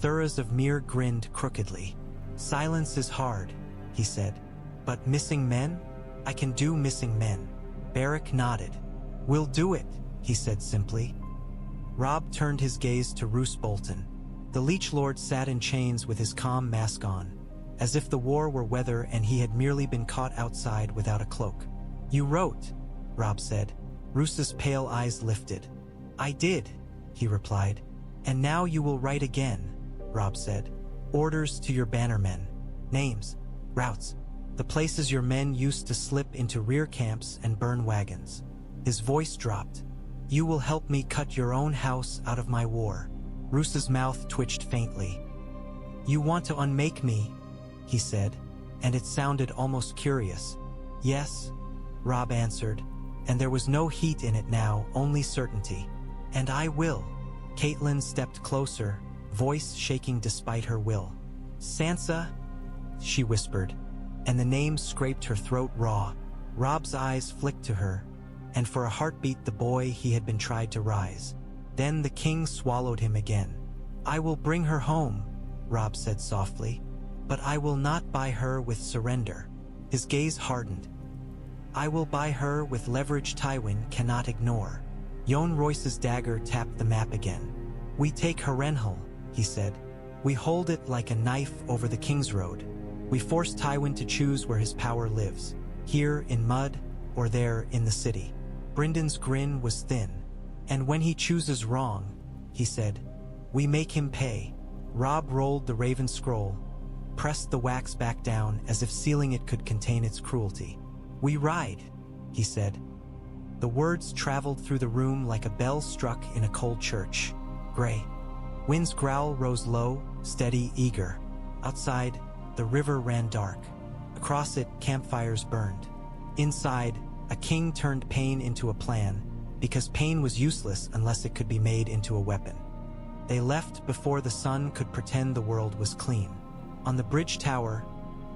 Thoros of Myr grinned crookedly. Silence is hard, he said. But missing men? I can do missing men. Beric nodded. We'll do it, he said simply. Robb turned his gaze to Roose Bolton. The Leech Lord sat in chains with his calm mask on, as if the war were weather and he had merely been caught outside without a cloak. You wrote, Robb said. Roose's pale eyes lifted. I did, he replied. And now you will write again, Robb said. Orders to your bannermen. Names, routes, the places your men used to slip into rear camps and burn wagons. His voice dropped. You will help me cut your own house out of my war. Roose's mouth twitched faintly. You want to unmake me, he said, and it sounded almost curious. Yes, Robb answered, and there was no heat in it now, only certainty. And I will. Catelyn stepped closer, voice shaking despite her will. Sansa, she whispered, and the name scraped her throat raw. Robb's eyes flicked to her, and for a heartbeat the boy he had been tried to rise. Then the king swallowed him again. I will bring her home, Robb said softly, but I will not buy her with surrender. His gaze hardened. I will buy her with leverage Tywin cannot ignore. Jon Royce's dagger tapped the map again. We take Harrenhal, he said. We hold it like a knife over the kingsroad. We force Tywin to choose where his power lives, here in mud or there in the city. Brynden's grin was thin. And when he chooses wrong, he said, we make him pay. Robb rolled the raven scroll, pressed the wax back down as if sealing it could contain its cruelty. We ride, he said. The words traveled through the room like a bell struck in a cold church. Gray. Wind's growl rose low, steady, eager. Outside, the river ran dark. Across it, campfires burned. Inside, a king turned pain into a plan, because pain was useless unless it could be made into a weapon. They left before the sun could pretend the world was clean. On the bridge tower,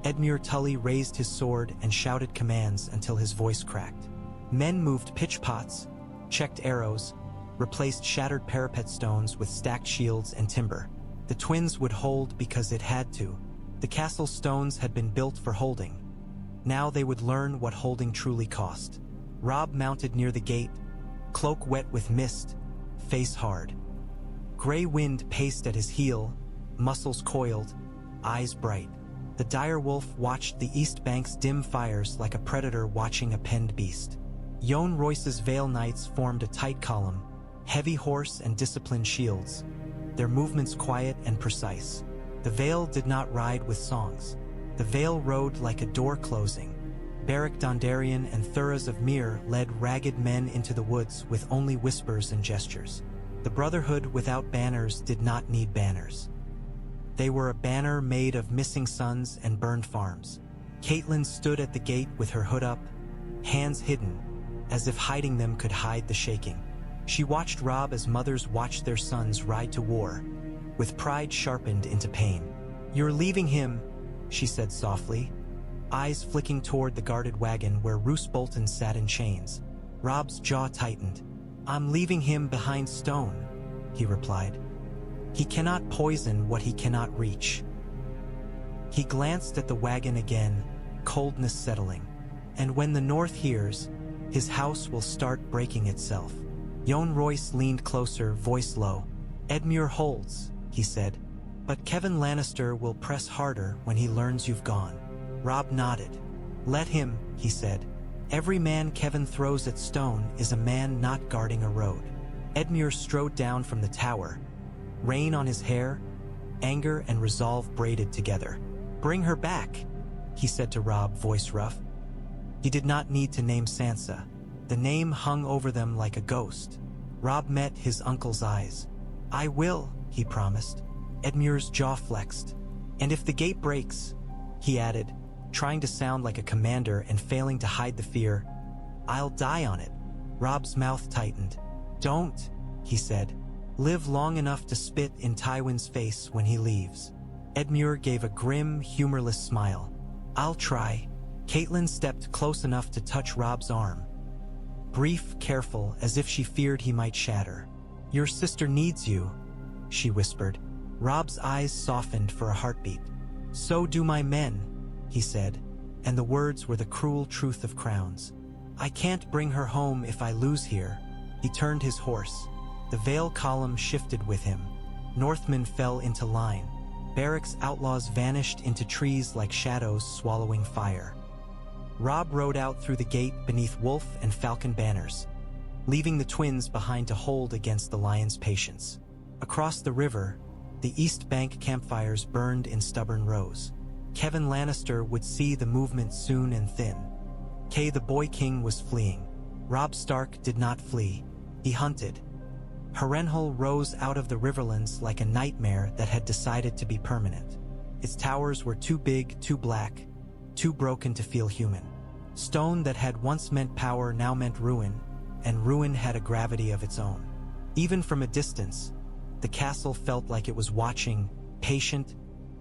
Edmure Tully raised his sword and shouted commands until his voice cracked. Men moved pitch pots, checked arrows, replaced shattered parapet stones with stacked shields and timber. The twins would hold because it had to. The castle stones had been built for holding. Now they would learn what holding truly cost. Robb mounted near the gate, cloak wet with mist, face hard. Gray wind paced at his heel, muscles coiled, eyes bright. The dire wolf watched the east bank's dim fires like a predator watching a penned beast. Jon Royce's Vale Knights formed a tight column, heavy horse and disciplined shields, their movements quiet and precise. The Vale did not ride with songs. The Vale rode like a door closing. Beric Dondarrion and Thoros of Myr led ragged men into the woods with only whispers and gestures. The Brotherhood without banners did not need banners. They were a banner made of missing sons and burned farms. Catelyn stood at the gate with her hood up, hands hidden, as if hiding them could hide the shaking. She watched Robb as mothers watched their sons ride to war, with pride sharpened into pain. "You're leaving him," she said softly, eyes flicking toward the guarded wagon where Roose Bolton sat in chains. Robb's jaw tightened. "I'm leaving him behind stone," he replied. "He cannot poison what he cannot reach." He glanced at the wagon again, coldness settling. "And when the North hears, his house will start breaking itself." Jon Royce leaned closer, voice low. "Edmure holds," he said. "But Kevan Lannister will press harder when he learns you've gone." Robb nodded. "Let him," he said. "Every man Kevan throws at stone is a man not guarding a road." Edmure strode down from the tower, rain on his hair, anger and resolve braided together. "Bring her back," he said to Robb, voice rough. He did not need to name Sansa. The name hung over them like a ghost. Robb met his uncle's eyes. "I will," he promised. Edmure's jaw flexed. "And if the gate breaks," he added, trying to sound like a commander and failing to hide the fear, "I'll die on it." Robb's mouth tightened. "Don't," he said. "Live long enough to spit in Tywin's face when he leaves." Edmure gave a grim, humorless smile. "I'll try." Catelyn stepped close enough to touch Robb's arm. Brief, careful, as if she feared he might shatter. "Your sister needs you," she whispered. Robb's eyes softened for a heartbeat. "So do my men," he said, and the words were the cruel truth of crowns. "I can't bring her home if I lose here." He turned his horse. The Vale column shifted with him. Northmen fell into line. Barracks outlaws vanished into trees like shadows swallowing fire. Robb rode out through the gate beneath wolf and falcon banners, leaving the twins behind to hold against the lion's patience. Across the river, the East Bank campfires burned in stubborn rows. Kevan Lannister would see the movement soon and thin. Kay the Boy King was fleeing. Robb Stark did not flee. He hunted. Harrenhal rose out of the riverlands like a nightmare that had decided to be permanent. Its towers were too big, too black, too broken to feel human. Stone that had once meant power now meant ruin, and ruin had a gravity of its own. Even from a distance, the castle felt like it was watching, patient,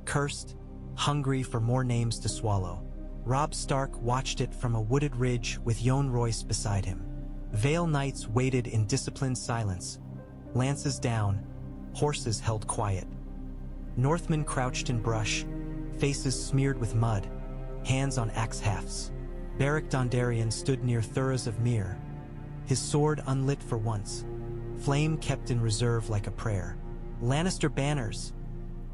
cursed, hungry for more names to swallow. Robb Stark watched it from a wooded ridge with Jon Royce beside him. Vale knights waited in disciplined silence, lances down, horses held quiet. Northmen crouched in brush, faces smeared with mud, hands on axe hafts. Beric Dondarrion stood near Thuras of Myr, his sword unlit for once, flame kept in reserve like a prayer. "Lannister banners,"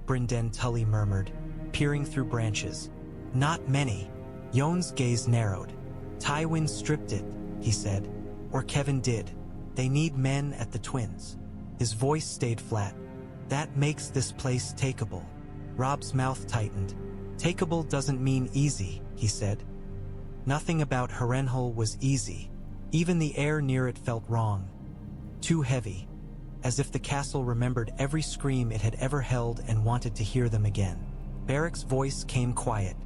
Brynden Tully murmured, peering through branches. "Not many." Jon's gaze narrowed. "Tywin stripped it," he said. "Or Kevan did. They need men at the twins." His voice stayed flat. "That makes this place takeable." Robb's mouth tightened. "Takeable doesn't mean easy," he said. Nothing about Harrenhal was easy. Even the air near it felt wrong. Too heavy. As if the castle remembered every scream it had ever held and wanted to hear them again. Beric's voice came quiet.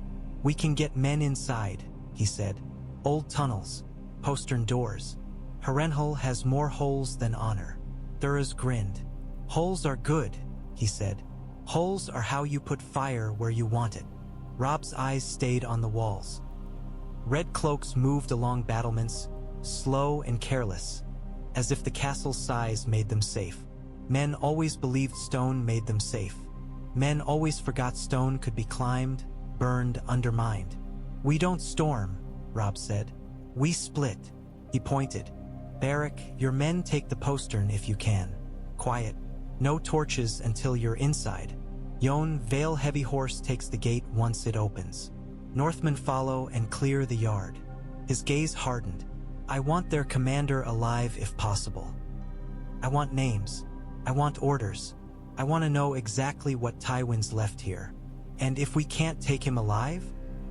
"We can get men inside," he said. "Old tunnels, postern doors. Harrenhal has more holes than honor." Thuras grinned. "Holes are good," he said. "Holes are how you put fire where you want it." Robb's eyes stayed on the walls. Red cloaks moved along battlements, slow and careless, as if the castle's size made them safe. Men always believed stone made them safe. Men always forgot stone could be climbed, burned, undermined. "We don't storm," Robb said. "We split." He pointed. "Beric, your men take the postern if you can. Quiet. No torches until you're inside. Jon, Vale Heavy Horse takes the gate once it opens. Northmen follow and clear the yard." His gaze hardened. "I want their commander alive if possible. I want names. I want orders. I want to know exactly what Tywin's left here. And if we can't take him alive?"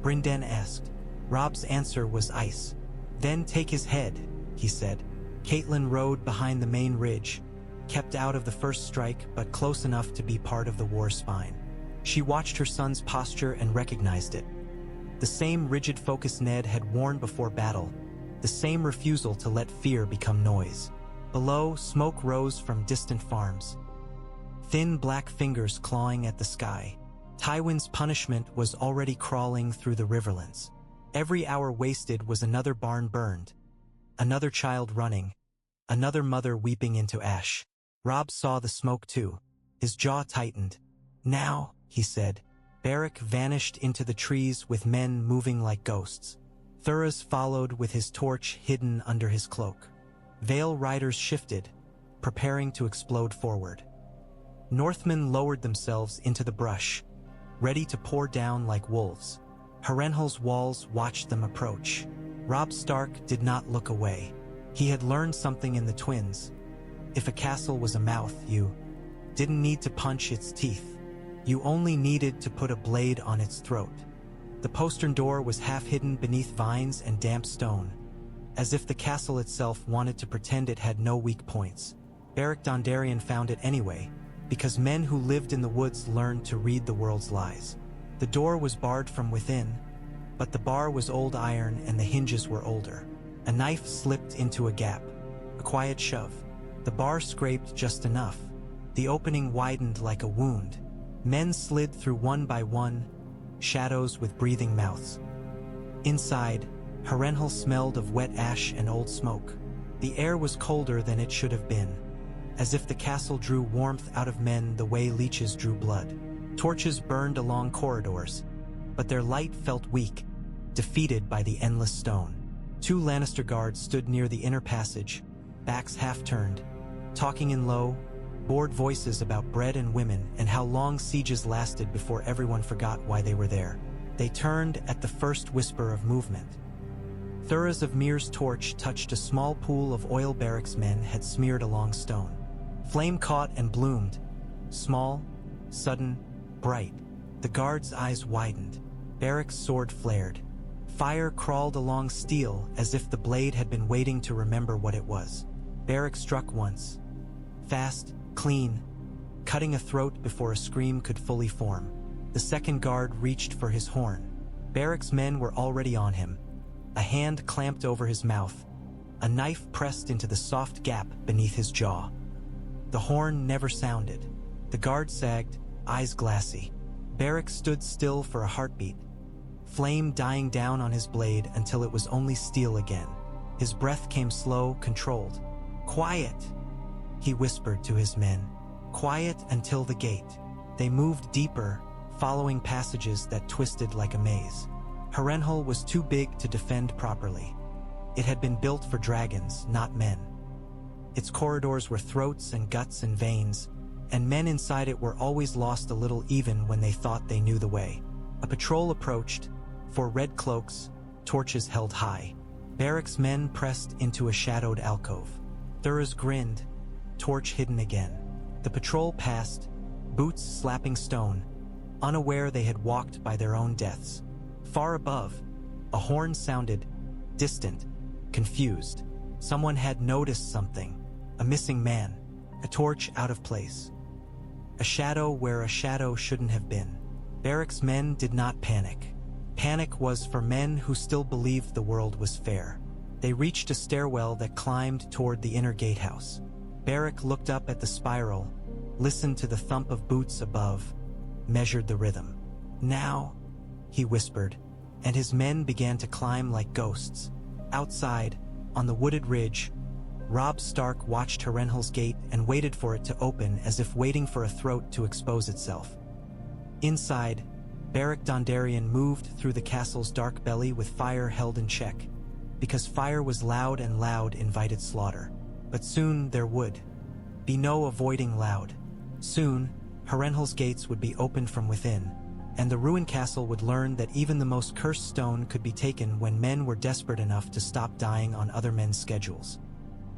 Brynden asked. Robb's answer was ice. "Then take his head," he said. Catelyn rode behind the main ridge, kept out of the first strike but close enough to be part of the war spine. She watched her son's posture and recognized it. The same rigid focus Ned had worn before battle, the same refusal to let fear become noise. Below, smoke rose from distant farms. Thin black fingers clawing at the sky. Tywin's punishment was already crawling through the riverlands. Every hour wasted was another barn burned, another child running, another mother weeping into ash. Robb saw the smoke too. His jaw tightened. "Now," he said. Beric vanished into the trees with men moving like ghosts. Thuras followed with his torch hidden under his cloak. Vale riders shifted, preparing to explode forward. Northmen lowered themselves into the brush, ready to pour down like wolves. Harrenhal's walls watched them approach. Robb Stark did not look away. He had learned something in the twins. If a castle was a mouth, you didn't need to punch its teeth. You only needed to put a blade on its throat. The postern door was half hidden beneath vines and damp stone, as if the castle itself wanted to pretend it had no weak points. Beric Dondarrion found it anyway, because men who lived in the woods learned to read the world's lies. The door was barred from within, but the bar was old iron and the hinges were older. A knife slipped into a gap, a quiet shove. The bar scraped just enough. The opening widened like a wound. Men slid through one by one, shadows with breathing mouths. Inside, Harrenhal smelled of wet ash and old smoke. The air was colder than it should have been, as if the castle drew warmth out of men the way leeches drew blood. Torches burned along corridors, but their light felt weak, defeated by the endless stone. 2 Lannister guards stood near the inner passage, backs half-turned, talking in low, bored voices about bread and women and how long sieges lasted before everyone forgot why they were there. They turned at the first whisper of movement. Thuras of Myr's torch touched a small pool of oil Beric's men had smeared along stone. Flame caught and bloomed, small, sudden, bright. The guard's eyes widened. Beric's sword flared. Fire crawled along steel as if the blade had been waiting to remember what it was. Beric struck once. Fast, clean, cutting a throat before a scream could fully form. The second guard reached for his horn. Beric's men were already on him. A hand clamped over his mouth. A knife pressed into the soft gap beneath his jaw. The horn never sounded. The guard sagged, eyes glassy. Beric stood still for a heartbeat, flame dying down on his blade until it was only steel again. His breath came slow, controlled. "Quiet," he whispered to his men. "Quiet until the gate." They moved deeper, following passages that twisted like a maze. Harrenhal was too big to defend properly. It had been built for dragons, not men. Its corridors were throats and guts and veins, and men inside it were always lost a little even when they thought they knew the way. A patrol approached, 4 red cloaks, torches held high. Beric's men pressed into a shadowed alcove. Thuras grinned, torch hidden again. The patrol passed, boots slapping stone, unaware they had walked by their own deaths. Far above, a horn sounded, distant, confused. Someone had noticed something, a missing man, a torch out of place. A shadow where a shadow shouldn't have been. Beric's men did not panic. Panic was for men who still believed the world was fair. They reached a stairwell that climbed toward the inner gatehouse. Beric looked up at the spiral, listened to the thump of boots above, measured the rhythm. "Now," he whispered, and his men began to climb like ghosts. Outside, on the wooded ridge, Robb Stark watched Harrenhal's gate and waited for it to open as if waiting for a throat to expose itself. Inside, Beric Dondarrion moved through the castle's dark belly with fire held in check, because fire was loud and loud invited slaughter. But soon there would be no avoiding loud. Soon, Harrenhal's gates would be opened from within, and the ruined castle would learn that even the most cursed stone could be taken when men were desperate enough to stop dying on other men's schedules.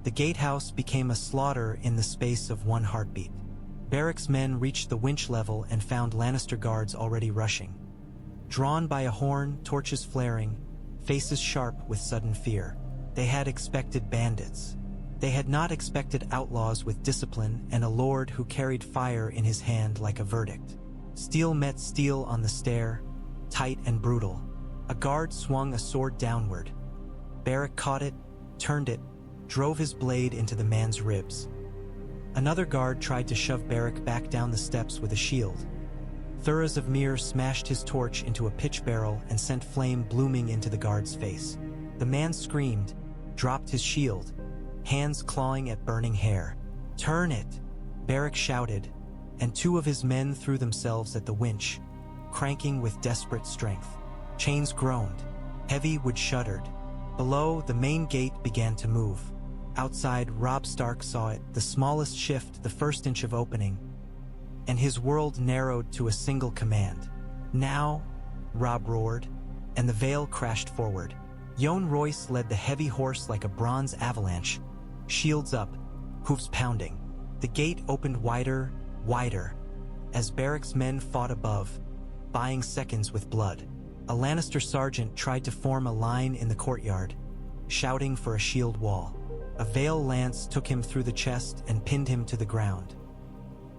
The gatehouse became a slaughter in the space of one heartbeat. Beric's men reached the winch level and found Lannister guards already rushing. Drawn by a horn, torches flaring, faces sharp with sudden fear. They had expected bandits. They had not expected outlaws with discipline and a lord who carried fire in his hand like a verdict. Steel met steel on the stair, tight and brutal. A guard swung a sword downward. Beric caught it, turned it, drove his blade into the man's ribs. Another guard tried to shove Beric back down the steps with a shield. Thuras of Myr smashed his torch into a pitch barrel and sent flame blooming into the guard's face. The man screamed, dropped his shield, hands clawing at burning hair. "Turn it!" Beric shouted, and two of his men threw themselves at the winch, cranking with desperate strength. Chains groaned, heavy wood shuddered. Below, the main gate began to move. Outside, Robb Stark saw it, the smallest shift, the first inch of opening, and his world narrowed to a single command. "Now," Robb roared, and the Vale crashed forward. Jon Royce led the heavy horse like a bronze avalanche, shields up, hoofs pounding. The gate opened wider, wider, as Beric's men fought above, buying seconds with blood. A Lannister sergeant tried to form a line in the courtyard, shouting for a shield wall. A Vale lance took him through the chest and pinned him to the ground.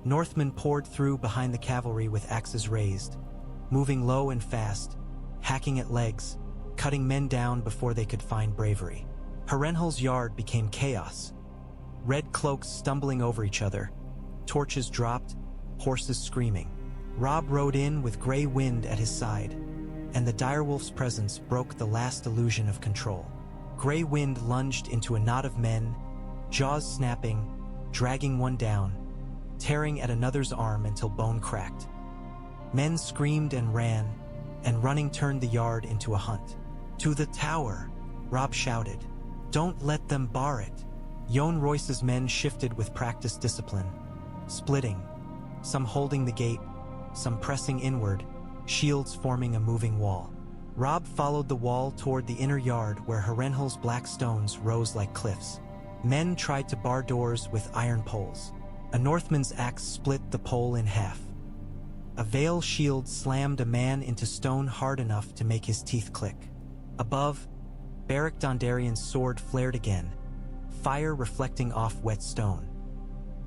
Northmen poured through behind the cavalry with axes raised, moving low and fast, hacking at legs, cutting men down before they could find bravery. Harrenhal's yard became chaos. Red cloaks stumbling over each other, torches dropped, horses screaming. Robb rode in with Grey Wind at his side, and the direwolf's presence broke the last illusion of control. Grey Wind lunged into a knot of men, jaws snapping, dragging one down, tearing at another's arm until bone cracked. Men screamed and ran, and running turned the yard into a hunt. "To the tower!" Robb shouted. "Don't let them bar it!" Jon Royce's men shifted with practiced discipline, splitting, some holding the gate, some pressing inward, shields forming a moving wall. Robb followed the wall toward the inner yard where Harrenhal's black stones rose like cliffs. Men tried to bar doors with iron poles. A Northman's axe split the pole in half. A Vale shield slammed a man into stone hard enough to make his teeth click. Above, Beric Dondarrion's sword flared again, fire reflecting off wet stone.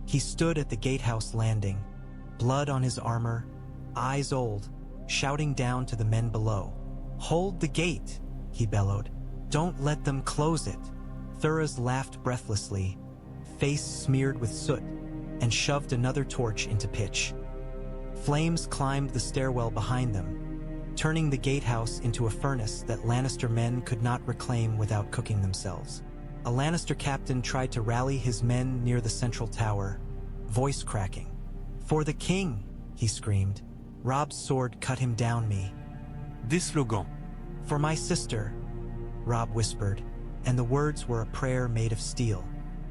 He stood at the gatehouse landing, blood on his armor, eyes old, shouting down to the men below. "Hold the gate," he bellowed. "Don't let them close it." Thuras laughed breathlessly, face smeared with soot, and shoved another torch into pitch. Flames climbed the stairwell behind them, turning the gatehouse into a furnace that Lannister men could not reclaim without cooking themselves. A Lannister captain tried to rally his men near the central tower, voice cracking. "For the king!" he screamed. Robb's sword cut him down me. This slogan. "For my sister," Robb whispered, and the words were a prayer made of steel.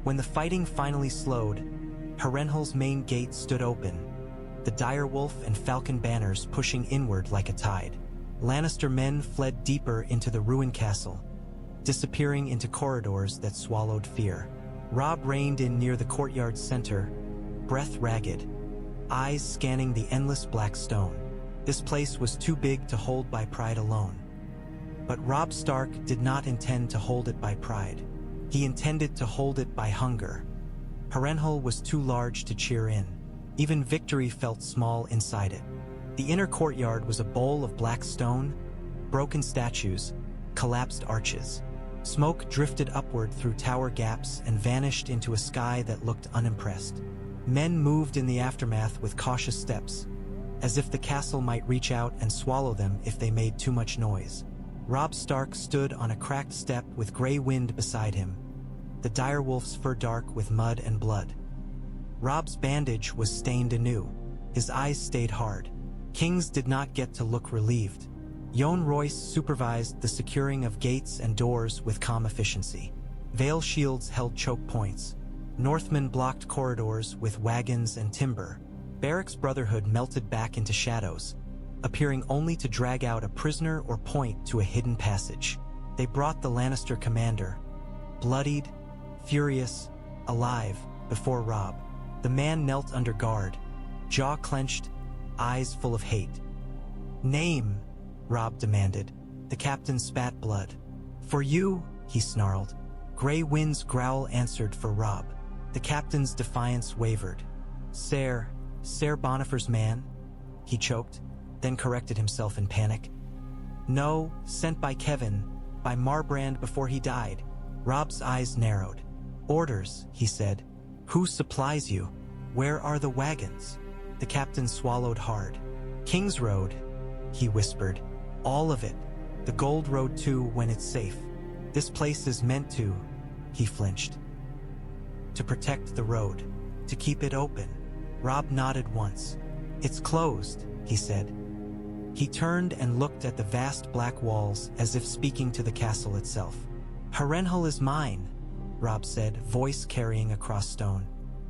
When the fighting finally slowed, Harrenhal's main gate stood open, the direwolf and falcon banners pushing inward like a tide. Lannister men fled deeper into the ruined castle, disappearing into corridors that swallowed fear. Robb reined in near the courtyard's center, breath ragged, eyes scanning the endless black stone. This place was too big to hold by pride alone. But Robb Stark did not intend to hold it by pride. He intended to hold it by hunger. Harrenhal was too large to cheer in. Even victory felt small inside it. The inner courtyard was a bowl of black stone, broken statues, collapsed arches. Smoke drifted upward through tower gaps and vanished into a sky that looked unimpressed. Men moved in the aftermath with cautious steps, as if the castle might reach out and swallow them if they made too much noise. Robb Stark stood on a cracked step with Grey Wind beside him, the direwolf's fur dark with mud and blood. Robb's bandage was stained anew. His eyes stayed hard. Kings did not get to look relieved. Jon Royce supervised the securing of gates and doors with calm efficiency. Vale shields held choke points. Northmen blocked corridors with wagons and timber. Beric's Brotherhood melted back into shadows, appearing only to drag out a prisoner or point to a hidden passage. They brought the Lannister commander, bloodied, furious, alive, before Robb. The man knelt under guard, jaw clenched, eyes full of hate. "Name," Robb demanded. The captain spat blood. "For you," he snarled. Grey Wind's growl answered for Robb. The captain's defiance wavered. Ser Bonifer's man," he choked, then corrected himself in panic. "No, sent by Kevan, by Marbrand before he died." Robb's eyes narrowed. "Orders," he said. "Who supplies you? Where are the wagons?" The captain swallowed hard. Kingsroad, he whispered. All of it. The Gold Road too when it's safe. This place is meant to, he flinched. To protect the road. To keep it open. Robb nodded once. It's closed, he said. He turned and looked at the vast black walls as if speaking to the castle itself. Harrenhal is mine, Robb said, voice carrying across stone.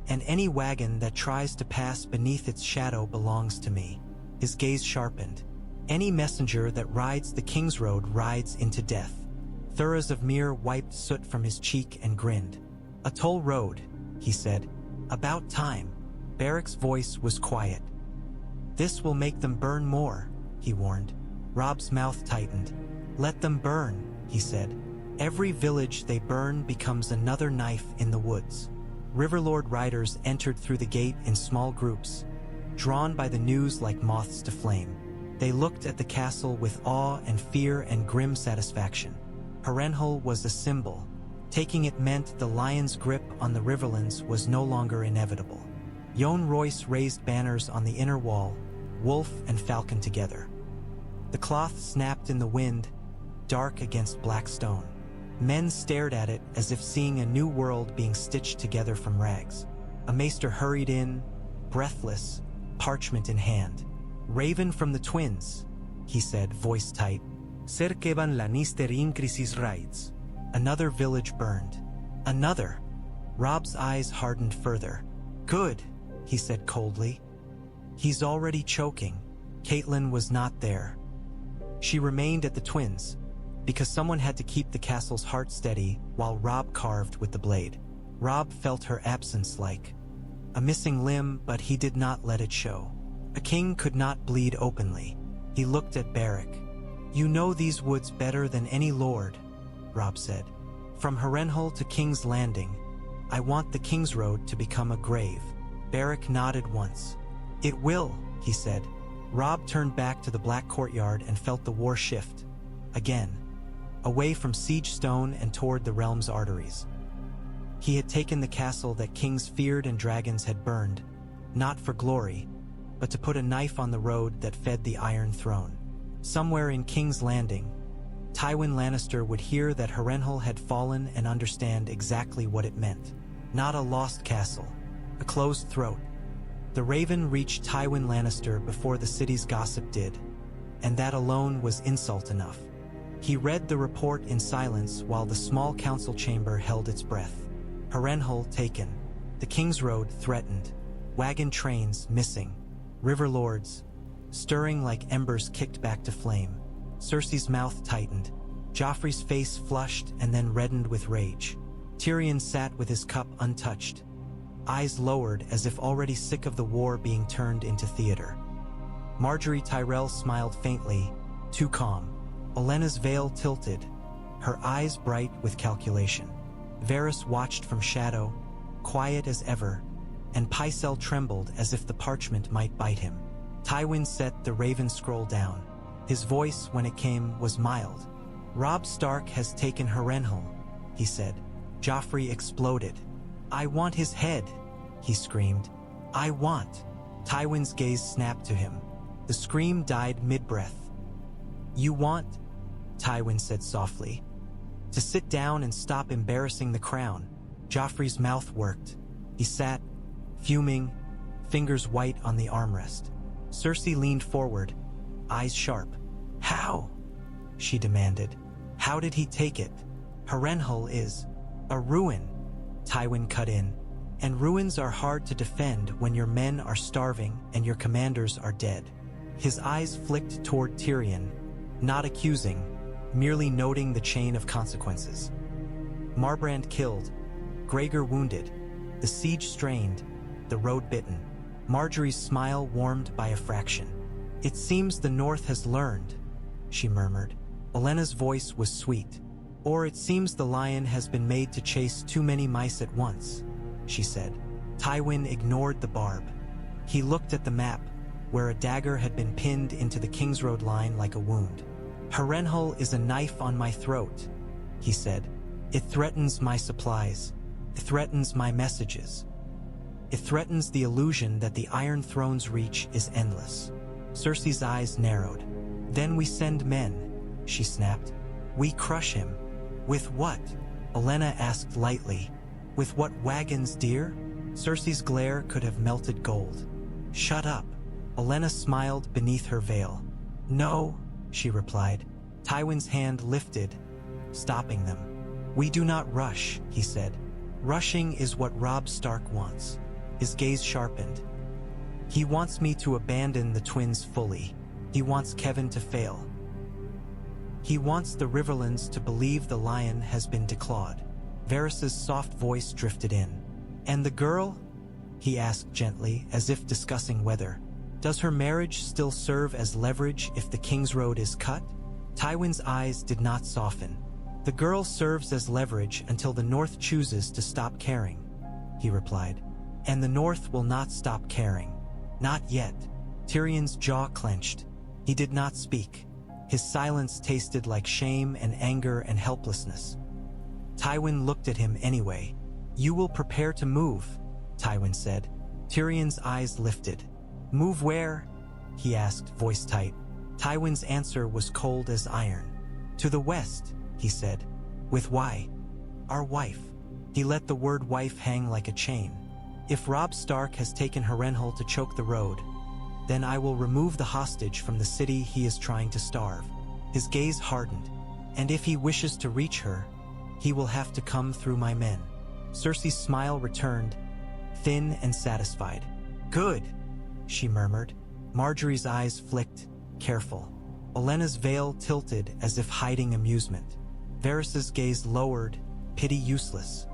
And any wagon that tries to pass beneath its shadow belongs to me. His gaze sharpened. Any messenger that rides the kingsroad rides into death. Thuras of Myr wiped soot from his cheek and grinned. A toll road, he said. About time. Beric's voice was quiet. This will make them burn more, he warned. Robb's mouth tightened. Let them burn, he said. Every village they burn becomes another knife in the woods. Riverlord riders entered through the gate in small groups, drawn by the news like moths to flame. They looked at the castle with awe and fear and grim satisfaction. Harrenhal was a symbol. Taking it meant the lion's grip on the Riverlands was no longer inevitable. Jon Royce raised banners on the inner wall, wolf and falcon together. The cloth snapped in the wind, dark against black stone. Men stared at it as if seeing a new world being stitched together from rags. A maester hurried in, breathless, parchment in hand. Raven from the twins, he said, voice tight. Ser Kevan Lannister increases rights. Another village burned. Another. Robb's eyes hardened further. Good, he said coldly. He's already choking. Catelyn was not there. She remained at the twins, because someone had to keep the castle's heart steady while Robb carved with the blade. Robb felt her absence like a missing limb, but he did not let it show. A king could not bleed openly. He looked at Beric. You know these woods better than any lord, Robb said. From Harrenhal to King's Landing, I want the Kingsroad to become a grave. Beric nodded once. It will, he said. Robb turned back to the black courtyard and felt the war shift. Again. Away from siege stone and toward the realm's arteries. He had taken the castle that kings feared and dragons had burned, not for glory, but to put a knife on the road that fed the Iron Throne. Somewhere in King's Landing, Tywin Lannister would hear that Harrenhal had fallen and understand exactly what it meant. Not a lost castle, a closed throat. The Raven reached Tywin Lannister before the city's gossip did, and that alone was insult enough. He read the report in silence while the small council chamber held its breath. Harrenhal taken, the Kingsroad threatened, wagon trains missing, river lords, stirring like embers kicked back to flame. Cersei's mouth tightened. Joffrey's face flushed and then reddened with rage. Tyrion sat with his cup untouched, eyes lowered as if already sick of the war being turned into theater. Marjorie Tyrell smiled faintly, too calm. Olenna's veil tilted, her eyes bright with calculation. Varys watched from shadow, quiet as ever, and Pycelle trembled as if the parchment might bite him. Tywin set the raven scroll down. His voice, when it came, was mild. Robb Stark has taken Harrenhal, he said. Joffrey exploded. I want his head, he screamed. I want. Tywin's gaze snapped to him. The scream died mid-breath. You want, Tywin said softly, to sit down and stop embarrassing the crown. Joffrey's mouth worked. He sat, fuming, fingers white on the armrest. Cersei leaned forward, eyes sharp. How? She demanded. How did he take it? Harrenhal is a ruin, Tywin cut in. And ruins are hard to defend when your men are starving and your commanders are dead. His eyes flicked toward Tyrion, not accusing, merely noting the chain of consequences. Marbrand killed, Gregor wounded, the siege strained, the road bitten. Marjorie's smile warmed by a fraction. It seems the North has learned, she murmured. Olenna's voice was sweet. Or it seems the lion has been made to chase too many mice at once, she said. Tywin ignored the barb. He looked at the map, where a dagger had been pinned into the Kingsroad line like a wound. Harrenhal is a knife on my throat, he said. It threatens my supplies. It threatens my messages. It threatens the illusion that the Iron Throne's reach is endless. Cersei's eyes narrowed. Then we send men, she snapped. We crush him. With what? Olenna asked lightly. With what wagons, dear? Cersei's glare could have melted gold. Shut up. Olenna smiled beneath her veil. No, she replied. Tywin's hand lifted, stopping them. We do not rush, he said. Rushing is what Robb Stark wants. His gaze sharpened. He wants me to abandon the twins fully. He wants Kevan to fail. He wants the Riverlands to believe the lion has been declawed. Varys's soft voice drifted in. And the girl? He asked gently, as if discussing whether. Does her marriage still serve as leverage if the kingsroad is cut? Tywin's eyes did not soften. The girl serves as leverage until the North chooses to stop caring, he replied. And the North will not stop caring. Not yet. Tyrion's jaw clenched. He did not speak. His silence tasted like shame and anger and helplessness. Tywin looked at him anyway. You will prepare to move, Tywin said. Tyrion's eyes lifted. Move where? He asked, voice tight. Tywin's answer was cold as iron. To the west, he said. With why? Our wife. He let the word wife hang like a chain. If Robb Stark has taken Harrenhal to choke the road, then I will remove the hostage from the city he is trying to starve. His gaze hardened. And if he wishes to reach her, he will have to come through my men. Cersei's smile returned, thin and satisfied. Good, she murmured. Marjorie's eyes flicked, careful. Olenna's veil tilted as if hiding amusement. Varys's gaze lowered, pity useless.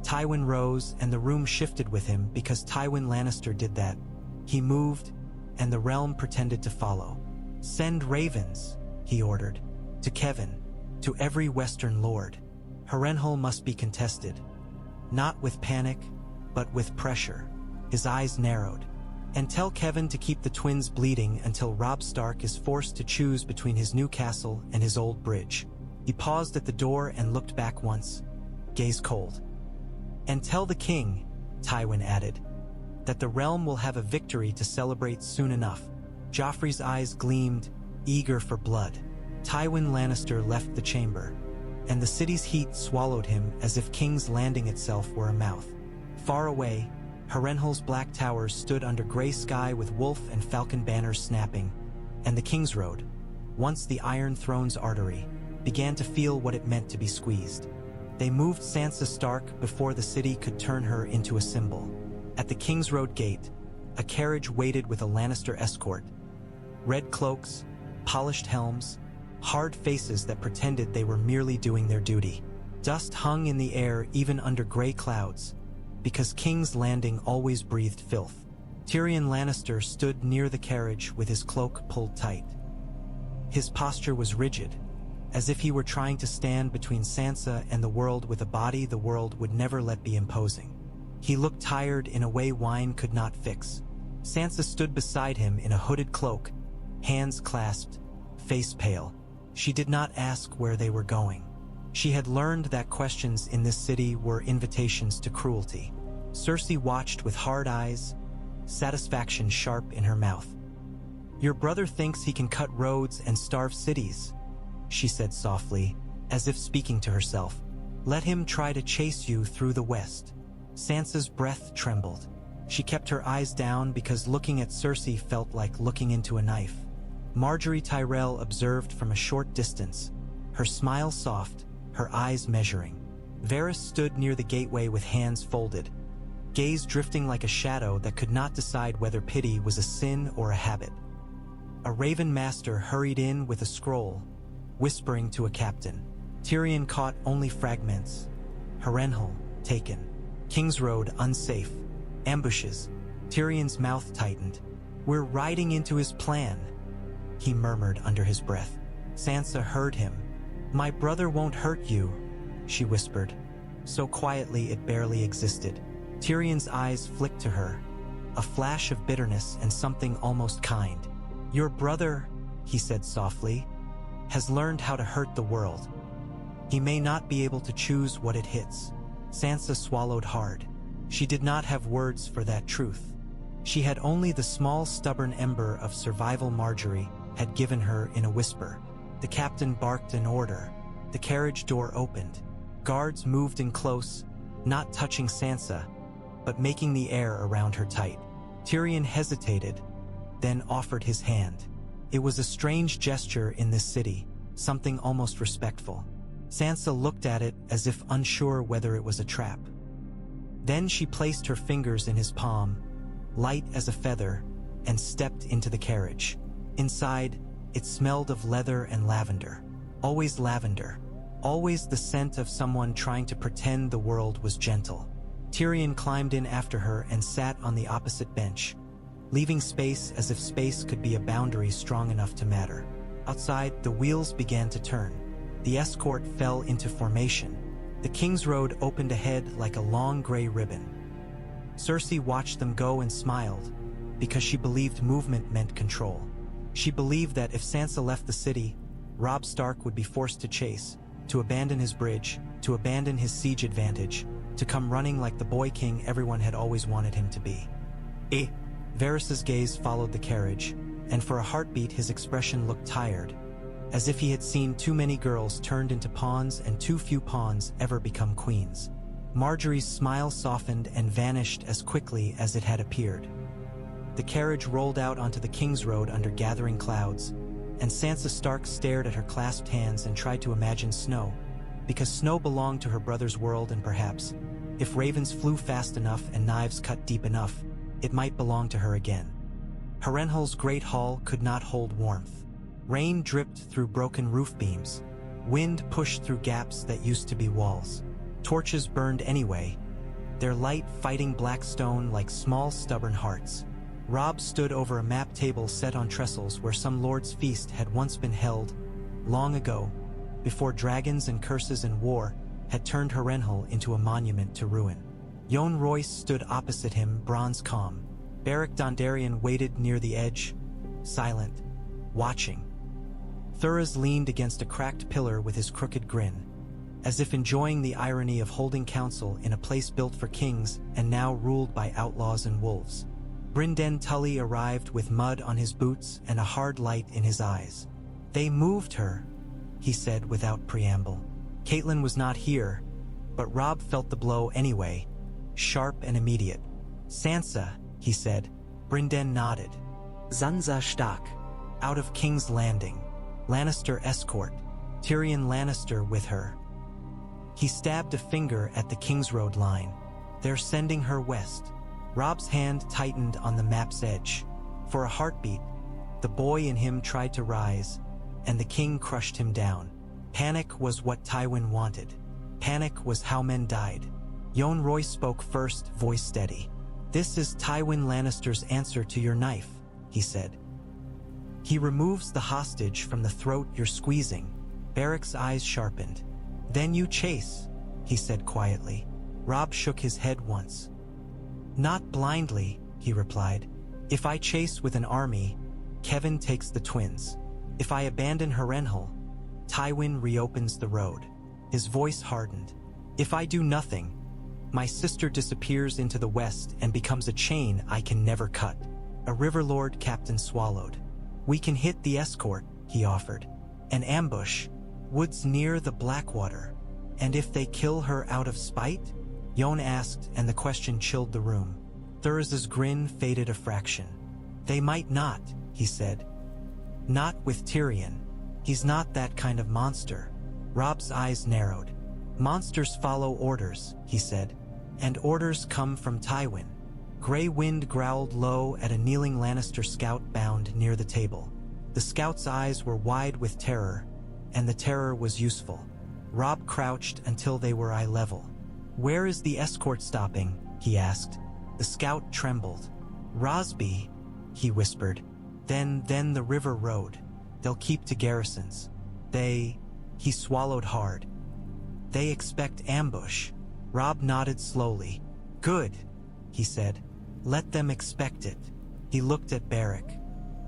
Tywin rose and the room shifted with him because Tywin Lannister did that. He moved, and the realm pretended to follow. Send ravens, he ordered. To Kevan, to every western lord. Harrenhal must be contested. Not with panic, but with pressure. His eyes narrowed. And tell Kevan to keep the twins bleeding until Robb Stark is forced to choose between his new castle and his old bridge. He paused at the door and looked back once, gaze cold. And tell the king, Tywin added, that the realm will have a victory to celebrate soon enough. Joffrey's eyes gleamed, eager for blood. Tywin Lannister left the chamber, and the city's heat swallowed him as if King's Landing itself were a mouth. Far away, Harrenhal's black towers stood under gray sky with wolf and falcon banners snapping, and the kingsroad, once the Iron Throne's artery, began to feel what it meant to be squeezed. They moved Sansa Stark before the city could turn her into a symbol. At the Kingsroad gate, a carriage waited with a Lannister escort. Red cloaks, polished helms, hard faces that pretended they were merely doing their duty. Dust hung in the air even under gray clouds, because King's Landing always breathed filth. Tyrion Lannister stood near the carriage with his cloak pulled tight. His posture was rigid, as if he were trying to stand between Sansa and the world with a body the world would never let be imposing. He looked tired in a way wine could not fix. Sansa stood beside him in a hooded cloak, hands clasped, face pale. She did not ask where they were going. She had learned that questions in this city were invitations to cruelty. Cersei watched with hard eyes, satisfaction sharp in her mouth. Your brother thinks he can cut roads and starve cities, she said softly, as if speaking to herself. Let him try to chase you through the west. Sansa's breath trembled. She kept her eyes down because looking at Cersei felt like looking into a knife. Marjorie Tyrell observed from a short distance, her smile soft, her eyes measuring. Varys stood near the gateway with hands folded, gaze drifting like a shadow that could not decide whether pity was a sin or a habit. A Raven Master hurried in with a scroll, whispering to a captain. Tyrion caught only fragments. Harrenhal, taken. Kingsroad, unsafe. Ambushes. Tyrion's mouth tightened. We're riding into his plan, he murmured under his breath. Sansa heard him. My brother won't hurt you, she whispered, so quietly it barely existed. Tyrion's eyes flicked to her, a flash of bitterness and something almost kind. Your brother, he said softly, has learned how to hurt the world. He may not be able to choose what it hits. Sansa swallowed hard. She did not have words for that truth. She had only the small stubborn ember of survival Marjorie had given her in a whisper. The captain barked an order. The carriage door opened. Guards moved in close, not touching Sansa, but making the air around her tight. Tyrion hesitated, then offered his hand. It was a strange gesture in this city, something almost respectful. Sansa looked at it as if unsure whether it was a trap. Then she placed her fingers in his palm, light as a feather, and stepped into the carriage. Inside, it smelled of leather and lavender. Always lavender. Always the scent of someone trying to pretend the world was gentle. Tyrion climbed in after her and sat on the opposite bench, leaving space as if space could be a boundary strong enough to matter. Outside, the wheels began to turn. The escort fell into formation. The kingsroad opened ahead like a long gray ribbon. Cersei watched them go and smiled, because she believed movement meant control. She believed that if Sansa left the city, Robb Stark would be forced to chase, to abandon his bridge, to abandon his siege advantage, to come running like the boy king everyone had always wanted him to be. Varys's gaze followed the carriage, and for a heartbeat his expression looked tired, as if he had seen too many girls turned into pawns and too few pawns ever become queens. Marjorie's smile softened and vanished as quickly as it had appeared. The carriage rolled out onto the kingsroad under gathering clouds, and Sansa Stark stared at her clasped hands and tried to imagine snow, because snow belonged to her brother's world, and perhaps, if ravens flew fast enough and knives cut deep enough, it might belong to her again. Harrenhal's great hall could not hold warmth. Rain dripped through broken roof beams. Wind pushed through gaps that used to be walls. Torches burned anyway, their light fighting black stone like small stubborn hearts. Robb stood over a map table set on trestles where some lord's feast had once been held, long ago, before dragons and curses and war had turned Harrenhal into a monument to ruin. Jon Royce stood opposite him, bronze calm. Beric Dondarrion waited near the edge, silent, watching. Thuras leaned against a cracked pillar with his crooked grin, as if enjoying the irony of holding council in a place built for kings and now ruled by outlaws and wolves. Brynden Tully arrived with mud on his boots and a hard light in his eyes. "They moved her," he said without preamble. Catelyn was not here, but Robb felt the blow anyway, sharp and immediate. "Sansa," he said. Brynden nodded. Sansa Stark. "Out of King's Landing. Lannister escort. Tyrion Lannister with her." He stabbed a finger at the Kingsroad line. "They're sending her west." Robb's hand tightened on the map's edge. For a heartbeat, the boy in him tried to rise, and the king crushed him down. Panic was what Tywin wanted. Panic was how men died. Jon Royce spoke first, voice steady. "This is Tywin Lannister's answer to your knife," he said. "He removes the hostage from the throat you're squeezing." Beric's eyes sharpened. "Then you chase," he said quietly. Robb shook his head once. "Not blindly," he replied. "If I chase with an army, Kevan takes the twins. If I abandon Harrenhal, Tywin reopens the road." His voice hardened. "If I do nothing, my sister disappears into the west and becomes a chain I can never cut." A Riverlord captain swallowed. "We can hit the escort," he offered. "An ambush. Woods near the Blackwater. And if they kill her out of spite?" Jon asked, and the question chilled the room. Thurs's grin faded a fraction. "They might not," he said. "Not with Tyrion. He's not that kind of monster." Robb's eyes narrowed. "Monsters follow orders," he said. "And orders come from Tywin." Grey wind growled low at a kneeling Lannister scout bound near the table. The scout's eyes were wide with terror, and the terror was useful. Robb crouched until they were eye level. "Where is the escort stopping?" he asked. The scout trembled. "Rosby," he whispered. Then the river road. They'll keep to garrisons. He swallowed hard. "They expect ambush." Robb nodded slowly. "Good," he said. "Let them expect it." He looked at Beric.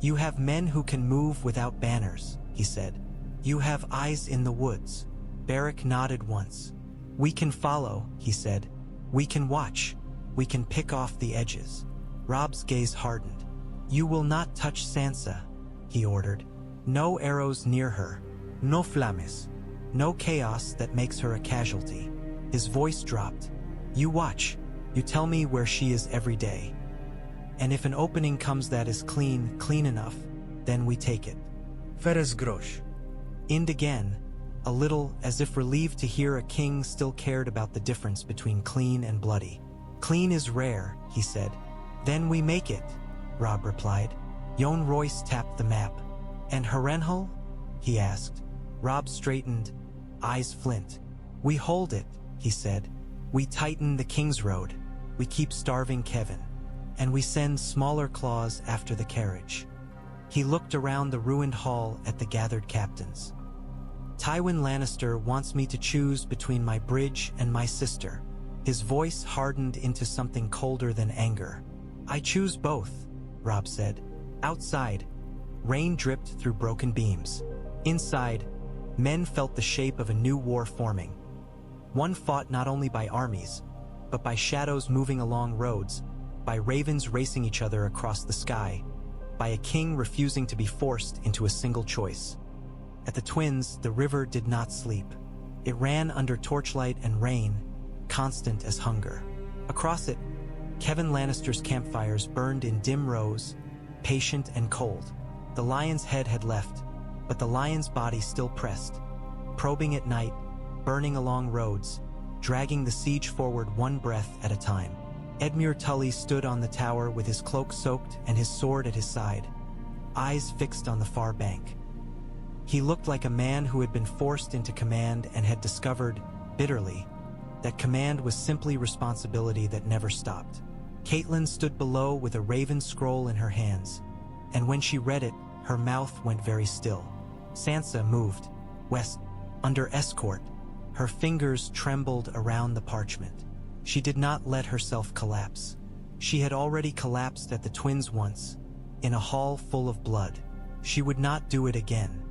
"You have men who can move without banners," he said. "You have eyes in the woods." Beric nodded once. "We can follow," he said. "We can watch. We can pick off the edges." Robb's gaze hardened. "You will not touch Sansa," he ordered. "No arrows near her. No flames. No chaos that makes her a casualty." His voice dropped. "You watch. You tell me where she is every day. And if an opening comes that is clean enough, then we take it." Feres grosh. And again, a little as if relieved to hear a king still cared about the difference between clean and bloody. "Clean is rare," he said. "Then we make it," Robb replied. Jon Royce tapped the map. "And Harrenhal?" he asked. Robb straightened, eyes flint. "We hold it," he said. "We tighten the kingsroad. We keep starving Kevan. And we send smaller claws after the carriage." He looked around the ruined hall at the gathered captains. "Tywin Lannister wants me to choose between my bridge and my sister." His voice hardened into something colder than anger. "I choose both," Robb said. Outside, rain dripped through broken beams. Inside, men felt the shape of a new war forming. One fought not only by armies, but by shadows moving along roads, by ravens racing each other across the sky, by a king refusing to be forced into a single choice. At the Twins, the river did not sleep. It ran under torchlight and rain, constant as hunger. Across it, Kevan Lannister's campfires burned in dim rows, patient and cold. The lion's head had left, but the lion's body still pressed, probing at night, burning along roads, dragging the siege forward one breath at a time. Edmure Tully stood on the tower with his cloak soaked and his sword at his side, eyes fixed on the far bank. He looked like a man who had been forced into command and had discovered, bitterly, that command was simply responsibility that never stopped. Catelyn stood below with a raven scroll in her hands, and when she read it, her mouth went very still. Sansa moved, west, under escort. Her fingers trembled around the parchment. She did not let herself collapse. She had already collapsed at the Twins once, in a hall full of blood. She would not do it again.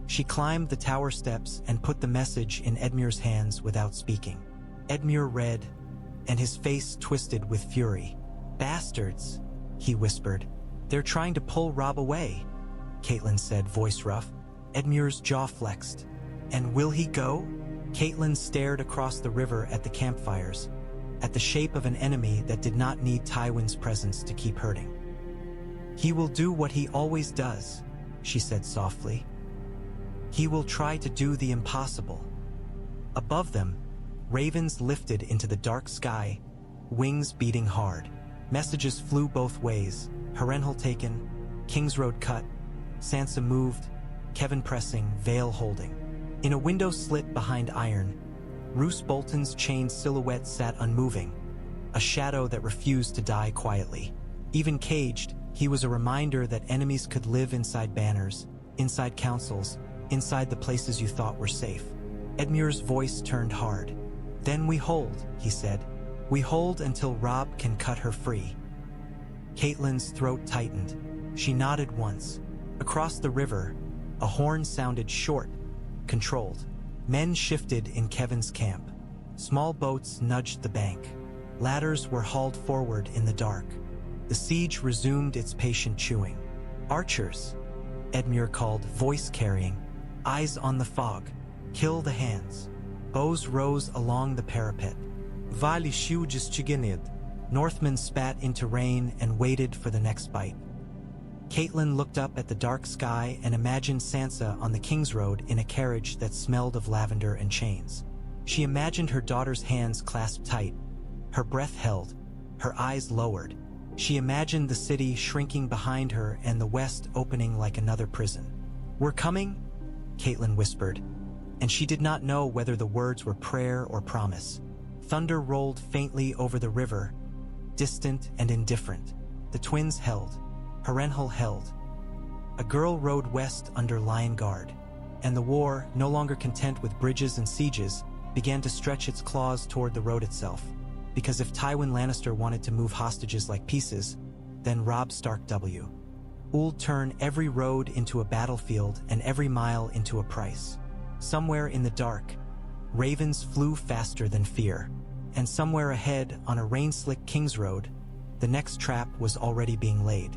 She climbed the tower steps and put the message in Edmure's hands without speaking. Edmure read, and his face twisted with fury. "Bastards," he whispered. "They're trying to pull Robb away," Catelyn said, voice rough. Edmure's jaw flexed. "And will he go?" Catelyn stared across the river at the campfires, at the shape of an enemy that did not need Tywin's presence to keep hurting. "He will do what he always does," she said softly. "He will try to do the impossible." Above them, ravens lifted into the dark sky, wings beating hard. Messages flew both ways, Harrenhal taken, Kingsroad cut, Sansa moved, Kevan pressing, Vale holding. In a window slit behind iron, Roose Bolton's chained silhouette sat unmoving, a shadow that refused to die quietly. Even caged, he was a reminder that enemies could live inside banners, inside councils, inside the places you thought were safe. Edmure's voice turned hard. "Then we hold," he said. "We hold until Robb can cut her free." Catelyn's throat tightened. She nodded once. Across the river, a horn sounded short, controlled. Men shifted in Kevan's camp. Small boats nudged the bank. Ladders were hauled forward in the dark. The siege resumed its patient chewing. "Archers," Edmure called, voice carrying, eyes on the fog. "Kill the hands." Bows rose along the parapet. "Vale shiuges chigenid." Northmen spat into rain and waited for the next bite. Catelyn looked up at the dark sky and imagined Sansa on the Kingsroad in a carriage that smelled of lavender and chains. She imagined her daughter's hands clasped tight, her breath held, her eyes lowered. She imagined the city shrinking behind her and the west opening like another prison. "We're coming?" Catelyn whispered, and she did not know whether the words were prayer or promise. Thunder rolled faintly over the river, distant and indifferent. The Twins held. Harrenhal held. A girl rode west under Lion Guard, and the war, no longer content with bridges and sieges, began to stretch its claws toward the road itself. Because if Tywin Lannister wanted to move hostages like pieces, then Robb Stark would turn every road into a battlefield and every mile into a price. Somewhere in the dark, ravens flew faster than fear, and somewhere ahead on a rain-slick Kingsroad, the next trap was already being laid.